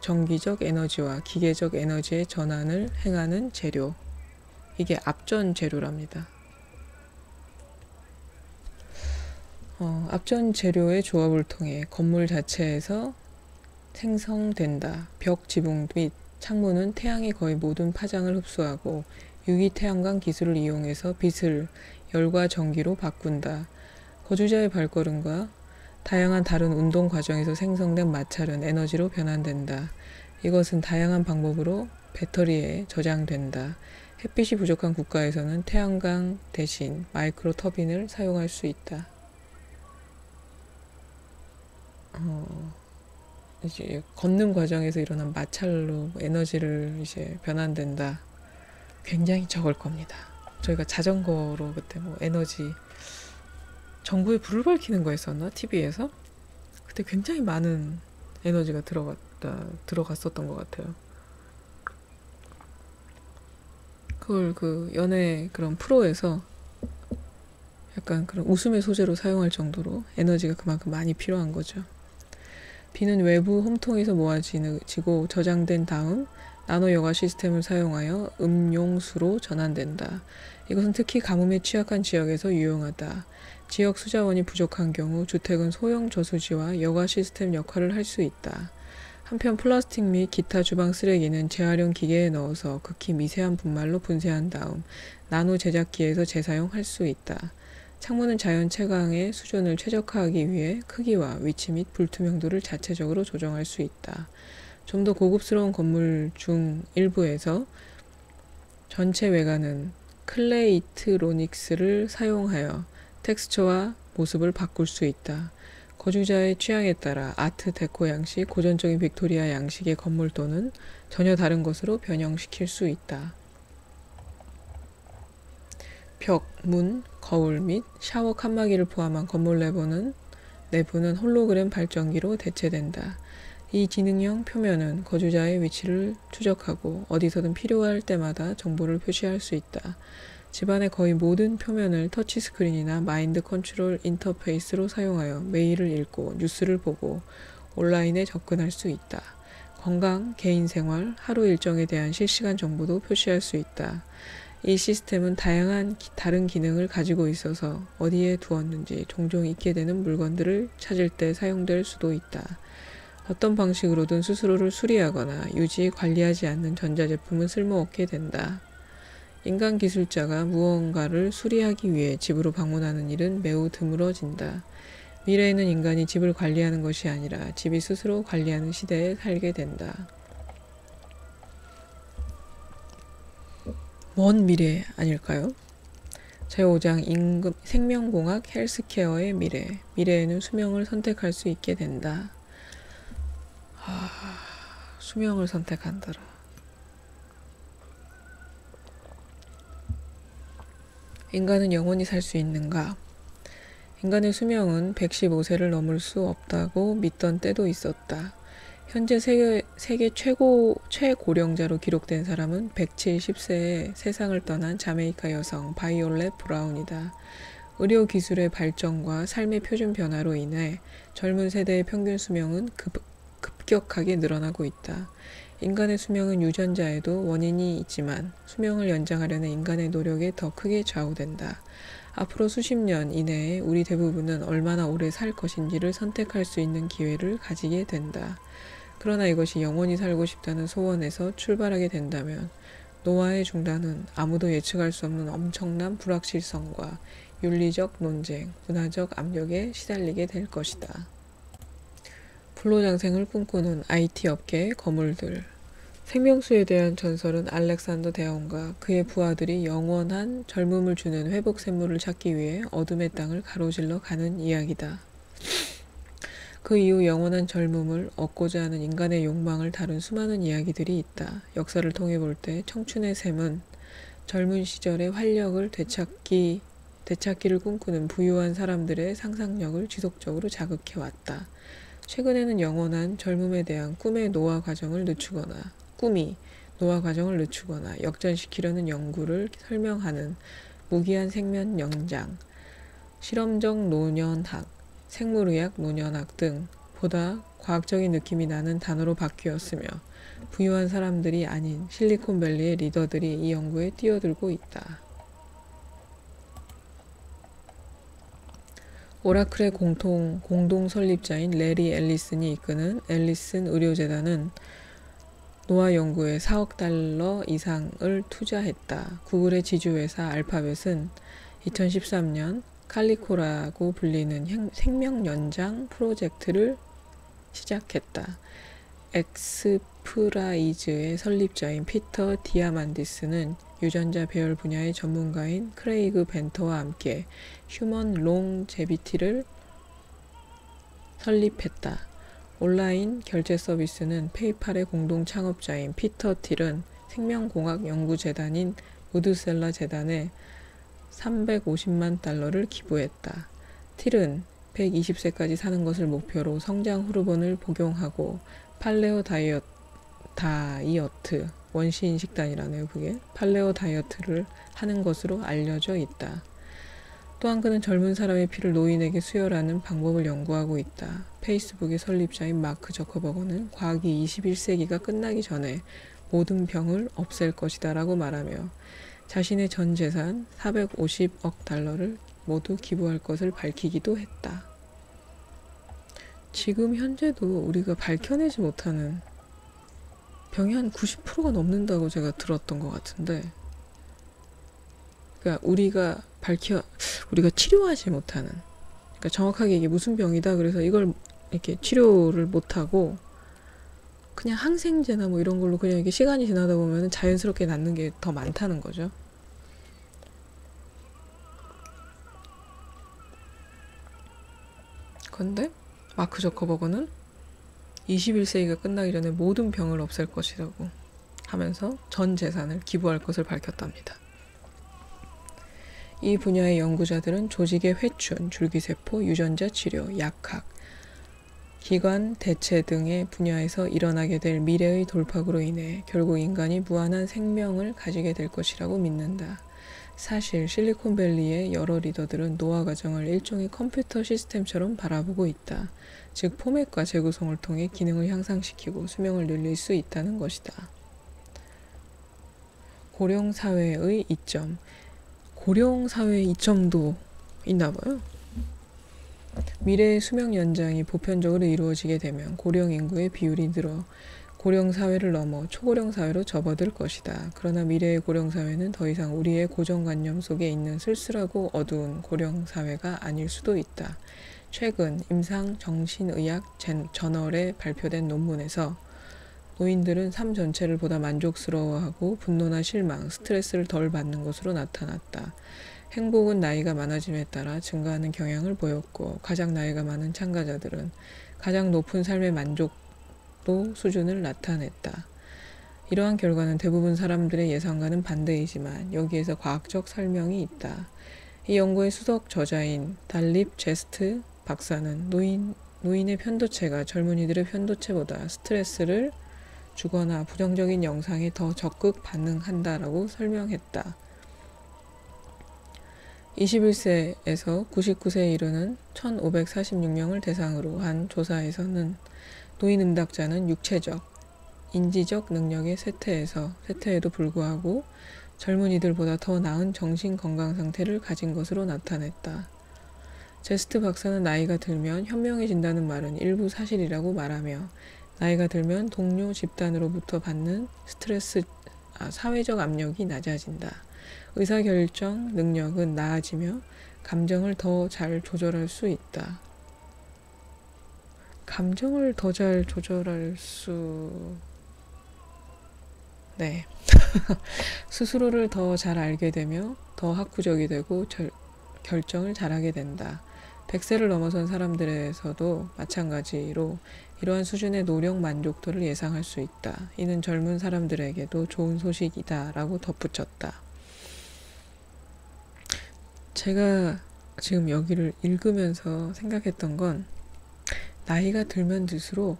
정기적 에너지와 기계적 에너지의 전환을 행하는 재료. 이게 앞전 재료랍니다. 앞전 재료의 조합을 통해 건물 자체에서 생성된다. 벽, 지붕 및 창문은 태양의 거의 모든 파장을 흡수하고 유기 태양광 기술을 이용해서 빛을 열과 전기로 바꾼다. 거주자의 발걸음과 다양한 다른 운동 과정에서 생성된 마찰은 에너지로 변환된다. 이것은 다양한 방법으로 배터리에 저장된다. 햇빛이 부족한 국가에서는 태양광 대신 마이크로 터빈을 사용할 수 있다. 이제 걷는 과정에서 일어난 마찰로 에너지를 이제 변환된다. 굉장히 적을 겁니다. 저희가 자전거로 그때 뭐 에너지 전구에 불을 밝히는 거 했었나? TV에서? 그때 굉장히 많은 에너지가 들어갔었던 것 같아요. 그걸 그 연예 그런 프로에서 약간 그런 웃음의 소재로 사용할 정도로 에너지가 그만큼 많이 필요한 거죠. 비는 외부 홈통에서 모아지고 저장된 다음 나노 여과 시스템을 사용하여 음용수로 전환된다. 이것은 특히 가뭄에 취약한 지역에서 유용하다. 지역 수자원이 부족한 경우 주택은 소형 저수지와 여과 시스템 역할을 할 수 있다. 한편 플라스틱 및 기타 주방 쓰레기는 재활용 기계에 넣어서 극히 미세한 분말로 분쇄한 다음 나노 제작기에서 재사용할 수 있다. 창문은 자연 채광의 수준을 최적화하기 위해 크기와 위치 및 불투명도를 자체적으로 조정할 수 있다. 좀 더 고급스러운 건물 중 일부에서 전체 외관은 클레이트로닉스를 사용하여 텍스처와 모습을 바꿀 수 있다. 거주자의 취향에 따라 아트 데코 양식, 고전적인 빅토리아 양식의 건물 또는 전혀 다른 것으로 변형시킬 수 있다. 벽, 문, 거울 및 샤워 칸막이를 포함한 건물 내부는 홀로그램 발전기로 대체된다. 이 기능형 표면은 거주자의 위치를 추적하고 어디서든 필요할 때마다 정보를 표시할 수 있다. 집안의 거의 모든 표면을 터치스크린이나 마인드 컨트롤 인터페이스로 사용하여 메일을 읽고 뉴스를 보고 온라인에 접근할 수 있다. 건강, 개인생활, 하루 일정에 대한 실시간 정보도 표시할 수 있다. 이 시스템은 다양한 다른 기능을 가지고 있어서 어디에 두었는지 종종 잊게 되는 물건들을 찾을 때 사용될 수도 있다. 어떤 방식으로든 스스로를 수리하거나 유지, 관리하지 않는 전자제품은 쓸모없게 된다. 인간 기술자가 무언가를 수리하기 위해 집으로 방문하는 일은 매우 드물어진다. 미래에는 인간이 집을 관리하는 것이 아니라 집이 스스로 관리하는 시대에 살게 된다. 먼 미래 아닐까요? 제5장 임금, 생명공학 헬스케어의 미래. 미래에는 수명을 선택할 수 있게 된다. 수명을 선택한다라. 인간은 영원히 살 수 있는가? 인간의 수명은 115세를 넘을 수 없다고 믿던 때도 있었다. 현재 세계 최고령자로 기록된 사람은 170세에 세상을 떠난 자메이카 여성 바이올렛 브라운이다. 의료 기술의 발전과 삶의 표준 변화로 인해 젊은 세대의 평균 수명은 급격하게 늘어나고 있다. 인간의 수명은 유전자에도 원인이 있지만 수명을 연장하려는 인간의 노력에 더 크게 좌우된다. 앞으로 수십 년 이내에 우리 대부분은 얼마나 오래 살 것인지를 선택할 수 있는 기회를 가지게 된다. 그러나 이것이 영원히 살고 싶다는 소원에서 출발하게 된다면 노화의 중단은 아무도 예측할 수 없는 엄청난 불확실성과 윤리적 논쟁, 문화적 압력에 시달리게 될 것이다. 불로장생을 꿈꾸는 IT 업계의 거물들. 생명수에 대한 전설은 알렉산더 대왕과 그의 부하들이 영원한 젊음을 주는 회복 샘물을 찾기 위해 어둠의 땅을 가로질러 가는 이야기다. 그 이후 영원한 젊음을 얻고자 하는 인간의 욕망을 다룬 수많은 이야기들이 있다. 역사를 통해 볼 때 청춘의 샘은 젊은 시절의 활력을 되찾기를 꿈꾸는 부유한 사람들의 상상력을 지속적으로 자극해왔다. 최근에는 영원한 젊음에 대한 꿈이 노화 과정을 늦추거나 역전시키려는 연구를 설명하는 무기한 생명 연장, 실험적 노년학, 생물의학 노년학 등 보다 과학적인 느낌이 나는 단어로 바뀌었으며 부유한 사람들이 아닌 실리콘밸리의 리더들이 이 연구에 뛰어들고 있다. 오라클의 공동 설립자인 레리 앨리슨이 이끄는 앨리슨 의료재단은 노화 연구에 4억 달러 이상을 투자했다. 구글의 지주회사 알파벳은 2013년 칼리코라고 불리는 생명 연장 프로젝트를 시작했다. 엑스프라이즈의 설립자인 피터 디아만디스는 유전자 배열 분야의 전문가인 크레이그 벤터와 함께 휴먼 롱제비티를 설립했다. 온라인 결제 서비스는 페이팔의 공동 창업자인 피터 틸은 생명공학 연구재단인 우드셀러 재단에 350만 달러를 기부했다. 틸은 120세까지 사는 것을 목표로 성장 호르몬을 복용하고 팔레오 다이어트, 원시인 식단이라네요. 그게 팔레오 다이어트를 하는 것으로 알려져 있다. 또한 그는 젊은 사람의 피를 노인에게 수혈하는 방법을 연구하고 있다. 페이스북의 설립자인 마크 저커버거는 과학이 21세기가 끝나기 전에 모든 병을 없앨 것이다 라고 말하며 자신의 전 재산 450억 달러를 모두 기부할 것을 밝히기도 했다. 지금 현재도 우리가 밝혀내지 못하는 병이 한 90%가 넘는다고 제가 들었던 것 같은데, 그러니까 우리가 치료하지 못하는, 그러니까 정확하게 이게 무슨 병이다 그래서 이걸 이렇게 치료를 못하고 그냥 항생제나 뭐 이런 걸로 그냥 이게 시간이 지나다 보면 자연스럽게 낫는 게 더 많다는 거죠. 근데 마크 저커버거는 21세기가 끝나기 전에 모든 병을 없앨 것이라고 하면서 전 재산을 기부할 것을 밝혔답니다. 이 분야의 연구자들은 조직의 회춘, 줄기세포, 유전자 치료, 약학, 기관 대체 등의 분야에서 일어나게 될 미래의 돌파구로 인해 결국 인간이 무한한 생명을 가지게 될 것이라고 믿는다. 사실 실리콘밸리의 여러 리더들은 노화 과정을 일종의 컴퓨터 시스템처럼 바라보고 있다. 즉 포맷과 재구성을 통해 기능을 향상시키고 수명을 늘릴 수 있다는 것이다. 고령사회의 이점. 고령사회의 이점도 있나봐요. 미래의 수명 연장이 보편적으로 이루어지게 되면 고령 인구의 비율이 늘어 고령 사회를 넘어 초고령 사회로 접어들 것이다. 그러나 미래의 고령 사회는 더 이상 우리의 고정관념 속에 있는 쓸쓸하고 어두운 고령 사회가 아닐 수도 있다. 최근 임상정신의학 저널에 발표된 논문에서 노인들은 삶 전체를 보다 만족스러워하고 분노나 실망, 스트레스를 덜 받는 것으로 나타났다. 행복은 나이가 많아짐에 따라 증가하는 경향을 보였고 가장 나이가 많은 참가자들은 가장 높은 삶의 만족도 수준을 나타냈다. 이러한 결과는 대부분 사람들의 예상과는 반대이지만 여기에서 과학적 설명이 있다. 이 연구의 수석 저자인 달립 제스트 박사는 노인의 편도체가 젊은이들의 편도체보다 스트레스를 주거나 부정적인 영상에 더 적극 반응한다라고 설명했다. 21세에서 99세에 이르는 1546명을 대상으로 한 조사에서는 노인 응답자는 육체적, 인지적 능력의 쇠퇴에도 불구하고 젊은이들보다 더 나은 정신 건강 상태를 가진 것으로 나타냈다. 제스트 박사는 나이가 들면 현명해진다는 말은 일부 사실이라고 말하며 나이가 들면 동료 집단으로부터 받는 사회적 압력이 낮아진다. 의사결정 능력은 나아지며 감정을 더 잘 조절할 수 있다. 감정을 더 잘 조절할 수... 네. 스스로를 더 잘 알게 되며 더 학구적이 되고 결정을 잘하게 된다. 100세를 넘어선 사람들에서도 마찬가지로 이러한 수준의 노력 만족도를 예상할 수 있다. 이는 젊은 사람들에게도 좋은 소식이다 라고 덧붙였다. 제가 지금 여기를 읽으면서 생각했던 건 나이가 들면 들수록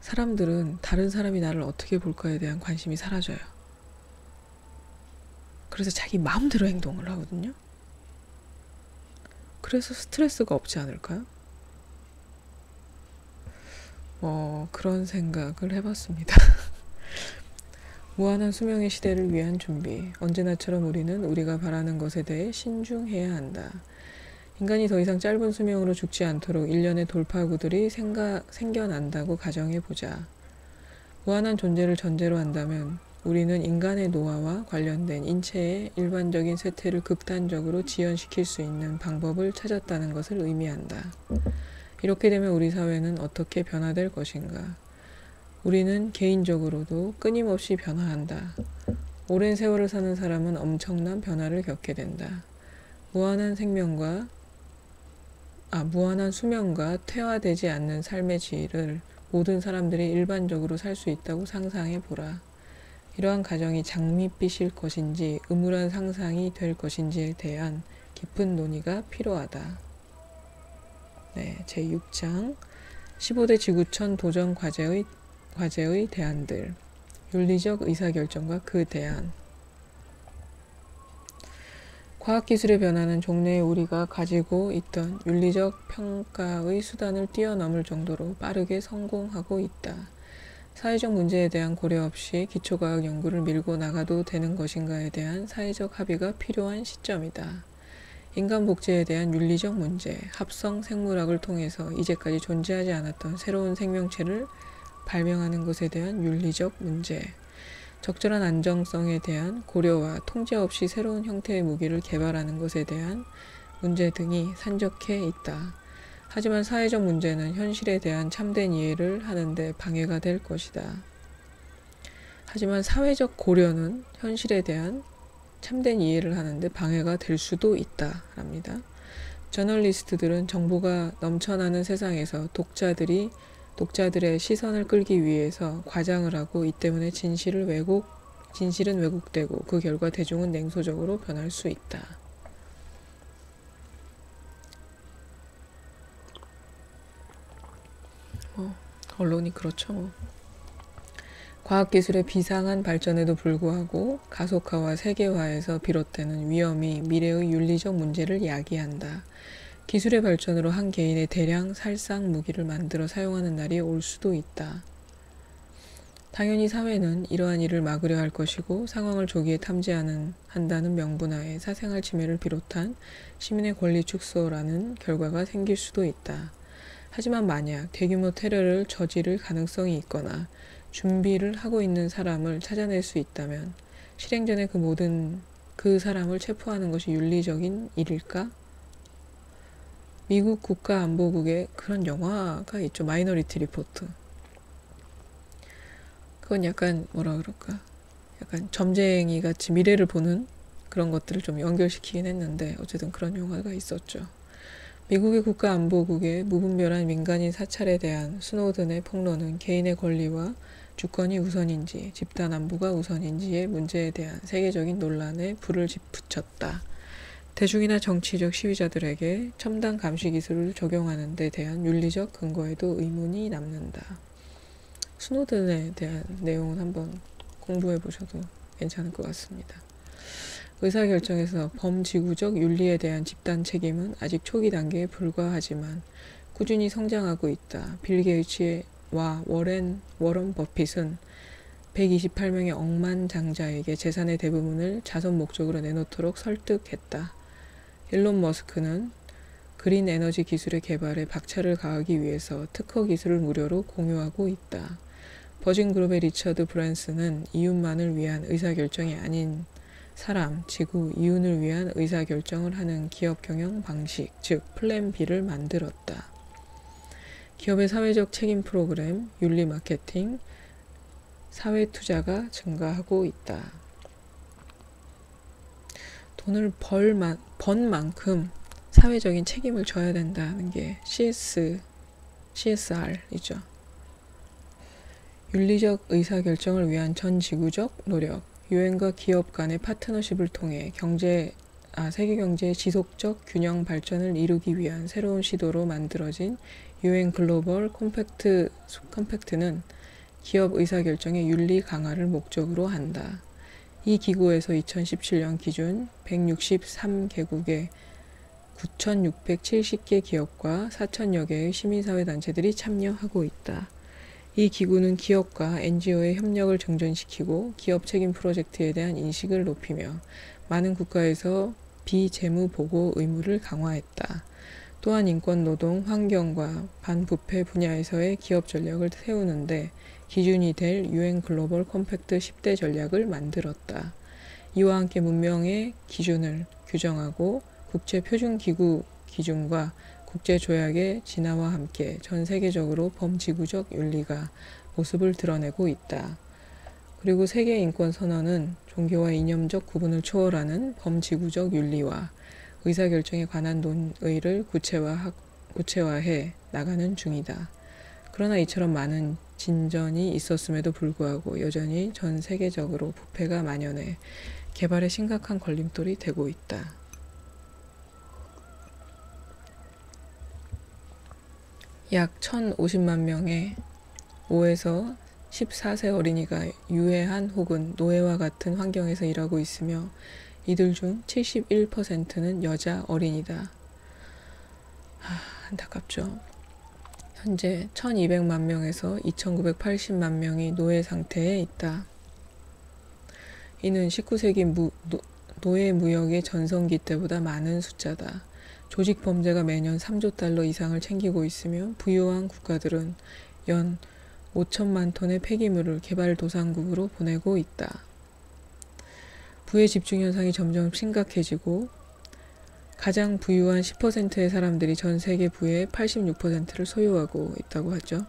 사람들은 다른 사람이 나를 어떻게 볼까에 대한 관심이 사라져요. 그래서 자기 마음대로 행동을 하거든요. 그래서 스트레스가 없지 않을까요? 그런 생각을 해봤습니다. 무한한 수명의 시대를 위한 준비. 언제나처럼 우리는 우리가 바라는 것에 대해 신중해야 한다. 인간이 더 이상 짧은 수명으로 죽지 않도록 일련의 돌파구들이 생겨난다고 가정해보자. 무한한 존재를 전제로 한다면 우리는 인간의 노화와 관련된 인체의 일반적인 쇠퇴를 극단적으로 지연시킬 수 있는 방법을 찾았다는 것을 의미한다. 이렇게 되면 우리 사회는 어떻게 변화될 것인가? 우리는 개인적으로도 끊임없이 변화한다. 오랜 세월을 사는 사람은 엄청난 변화를 겪게 된다. 무한한 수명과 퇴화되지 않는 삶의 질을 모든 사람들이 일반적으로 살 수 있다고 상상해 보라. 이러한 가정이 장밋빛일 것인지 음울한 상상이 될 것인지에 대한 깊은 논의가 필요하다. 네, 제6장 15대 지구촌 도전 과제의 대안들. 윤리적 의사결정과 그 대안. 과학기술의 변화는 종래에 우리가 가지고 있던 윤리적 평가의 수단을 뛰어넘을 정도로 빠르게 성공하고 있다. 사회적 문제에 대한 고려 없이 기초과학 연구를 밀고 나가도 되는 것인가에 대한 사회적 합의가 필요한 시점이다. 인간 복제에 대한 윤리적 문제, 합성 생물학을 통해서 이제까지 존재하지 않았던 새로운 생명체를 발명하는 것에 대한 윤리적 문제, 적절한 안정성에 대한 고려와 통제 없이 새로운 형태의 무기를 개발하는 것에 대한 문제 등이 산적해 있다. 하지만 사회적 문제는 현실에 대한 참된 이해를 하는데 방해가 될 것이다. 하지만 사회적 고려는 현실에 대한 참된 이해를 하는데 방해가 될 수도 있다. 랍니다. 저널리스트들은 정보가 넘쳐나는 세상에서 독자들의 시선을 끌기 위해서 과장을 하고 이 때문에 진실은 왜곡되고 그 결과 대중은 냉소적으로 변할 수 있다. 언론이 그렇죠. 과학기술의 비상한 발전에도 불구하고 가속화와 세계화에서 비롯되는 위험이 미래의 윤리적 문제를 야기한다. 기술의 발전으로 한 개인의 대량 살상 무기를 만들어 사용하는 날이 올 수도 있다. 당연히 사회는 이러한 일을 막으려 할 것이고 상황을 조기에 한다는 명분하에 사생활 침해를 비롯한 시민의 권리 축소라는 결과가 생길 수도 있다. 하지만 만약 대규모 테러를 저지를 가능성이 있거나 준비를 하고 있는 사람을 찾아낼 수 있다면 실행 전에 그 사람을 체포하는 것이 윤리적인 일일까? 미국 국가안보국에 그런 영화가 있죠. 마이너리티 리포트. 그건 약간 뭐라 그럴까? 약간 점쟁이 같이 미래를 보는 그런 것들을 좀 연결시키긴 했는데 어쨌든 그런 영화가 있었죠. 미국의 국가안보국의 무분별한 민간인 사찰에 대한 스노든의 폭로는 개인의 권리와 주권이 우선인지 집단 안보가 우선인지의 문제에 대한 세계적인 논란에 불을 붙였다. 대중이나 정치적 시위자들에게 첨단 감시 기술을 적용하는 데 대한 윤리적 근거에도 의문이 남는다. 스노든에 대한 내용은 한번 공부해 보셔도 괜찮을 것 같습니다. 의사결정에서 범지구적 윤리에 대한 집단 책임은 아직 초기 단계에 불과하지만 꾸준히 성장하고 있다. 빌 게이츠와 워런 버핏은 128명의 억만장자에게 재산의 대부분을 자선 목적으로 내놓도록 설득했다. 일론 머스크는 그린 에너지 기술의 개발에 박차를 가하기 위해서 특허 기술을 무료로 공유하고 있다. 버진그룹의 리처드 브랜슨은 이웃만을 위한 의사결정이 아닌 사람, 지구, 이웃을 위한 의사결정을 하는 기업 경영 방식, 즉 플랜 B를 만들었다. 기업의 사회적 책임 프로그램, 윤리 마케팅, 사회 투자가 증가하고 있다. 돈을 번 만큼 사회적인 책임을 져야 된다는 게 CSR이죠. 윤리적 의사결정을 위한 전 지구적 노력, 유엔과 기업 간의 파트너십을 통해 세계 경제의 지속적 균형 발전을 이루기 위한 새로운 시도로 만들어진 유엔 글로벌 컴팩트는 기업 의사결정의 윤리 강화를 목적으로 한다. 이 기구에서 2017년 기준 163개국의 9,670개 기업과 4,000여 개의 시민사회단체들이 참여하고 있다. 이 기구는 기업과 NGO의 협력을 증진시키고 기업 책임 프로젝트에 대한 인식을 높이며 많은 국가에서 비재무 보고 의무를 강화했다. 또한 인권, 노동, 환경과 반부패 분야에서의 기업 전략을 세우는데 기준이 될 유엔 글로벌 컴팩트 10대 전략을 만들었다. 이와 함께 문명의 기준을 규정하고 국제표준기구 기준과 국제조약의 진화와 함께 전 세계적으로 범지구적 윤리가 모습을 드러내고 있다. 그리고 세계인권선언은 종교와 이념적 구분을 초월하는 범지구적 윤리와 의사결정에 관한 논의를 구체화해 나가는 중이다. 그러나 이처럼 많은 진전이 있었음에도 불구하고 여전히 전 세계적으로 부패가 만연해 개발에 심각한 걸림돌이 되고 있다. 약 1,050만 명의 5에서 14세 어린이가 유해한 혹은 노예와 같은 환경에서 일하고 있으며 이들 중 71%는 여자 어린이다. 안타깝죠. 현재 1,200만 명에서 2,980만 명이 노예 상태에 있다. 이는 19세기 노예 무역의 전성기 때보다 많은 숫자다. 조직 범죄가 매년 3조 달러 이상을 챙기고 있으며 부유한 국가들은 연 5천만 톤의 폐기물을 개발도상국으로 보내고 있다. 부의 집중 현상이 점점 심각해지고 가장 부유한 10%의 사람들이 전 세계 부의 86%를 소유하고 있다고 하죠.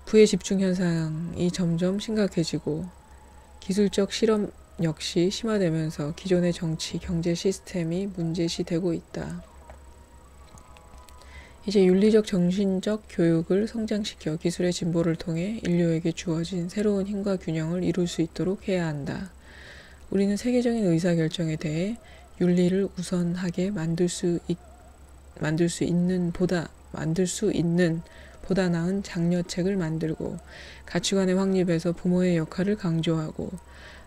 부의 집중 현상이 점점 심각해지고 기술적 실험 역시 심화되면서 기존의 정치, 경제 시스템이 문제시되고 있다. 이제 윤리적 정신적 교육을 성장시켜 기술의 진보를 통해 인류에게 주어진 새로운 힘과 균형을 이룰 수 있도록 해야 한다. 우리는 세계적인 의사결정에 대해 윤리를 우선하게 만들 수 있는 보다 나은 장려책을 만들고 가치관의 확립에서 부모의 역할을 강조하고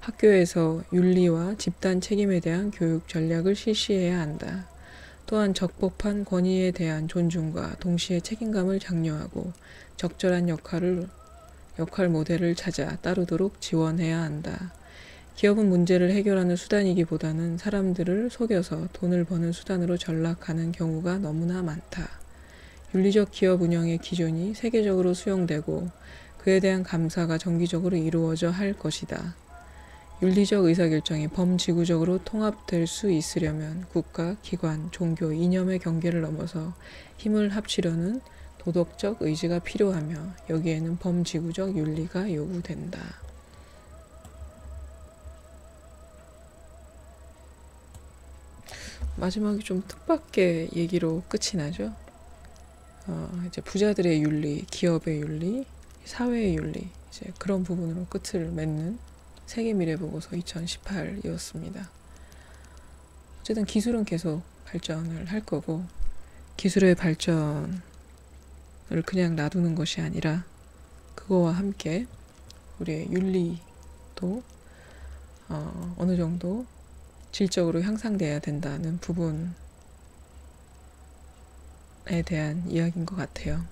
학교에서 윤리와 집단 책임에 대한 교육 전략을 실시해야 한다. 또한 적법한 권위에 대한 존중과 동시에 책임감을 장려하고 적절한 역할 모델을 찾아 따르도록 지원해야 한다. 기업은 문제를 해결하는 수단이기보다는 사람들을 속여서 돈을 버는 수단으로 전락하는 경우가 너무나 많다. 윤리적 기업 운영의 기준이 세계적으로 수용되고 그에 대한 감사가 정기적으로 이루어져 할 것이다. 윤리적 의사결정이 범지구적으로 통합될 수 있으려면 국가, 기관, 종교, 이념의 경계를 넘어서 힘을 합치려는 도덕적 의지가 필요하며 여기에는 범지구적 윤리가 요구된다. 마지막에 좀 뜻밖의 얘기로 끝이 나죠. 이제 부자들의 윤리, 기업의 윤리, 사회의 윤리, 이제 그런 부분으로 끝을 맺는 세계 미래 보고서 2018이었습니다. 어쨌든 기술은 계속 발전을 할 거고, 기술의 발전을 그냥 놔두는 것이 아니라 그거와 함께 우리의 윤리도 어느 정도 질적으로 향상돼야 된다는 부분에 대한 이야기인 것 같아요.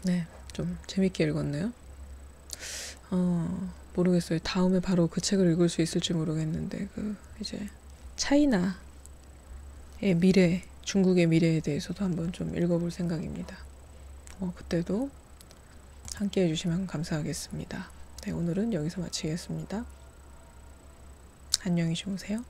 네, 좀 재밌게 읽었네요. 모르겠어요. 다음에 바로 그 책을 읽을 수 있을지 모르겠는데, 이제 차이나의 미래, 중국의 미래에 대해서도 한번 좀 읽어볼 생각입니다. 그때도 함께 해주시면 감사하겠습니다. 네, 오늘은 여기서 마치겠습니다. 안녕히 주무세요.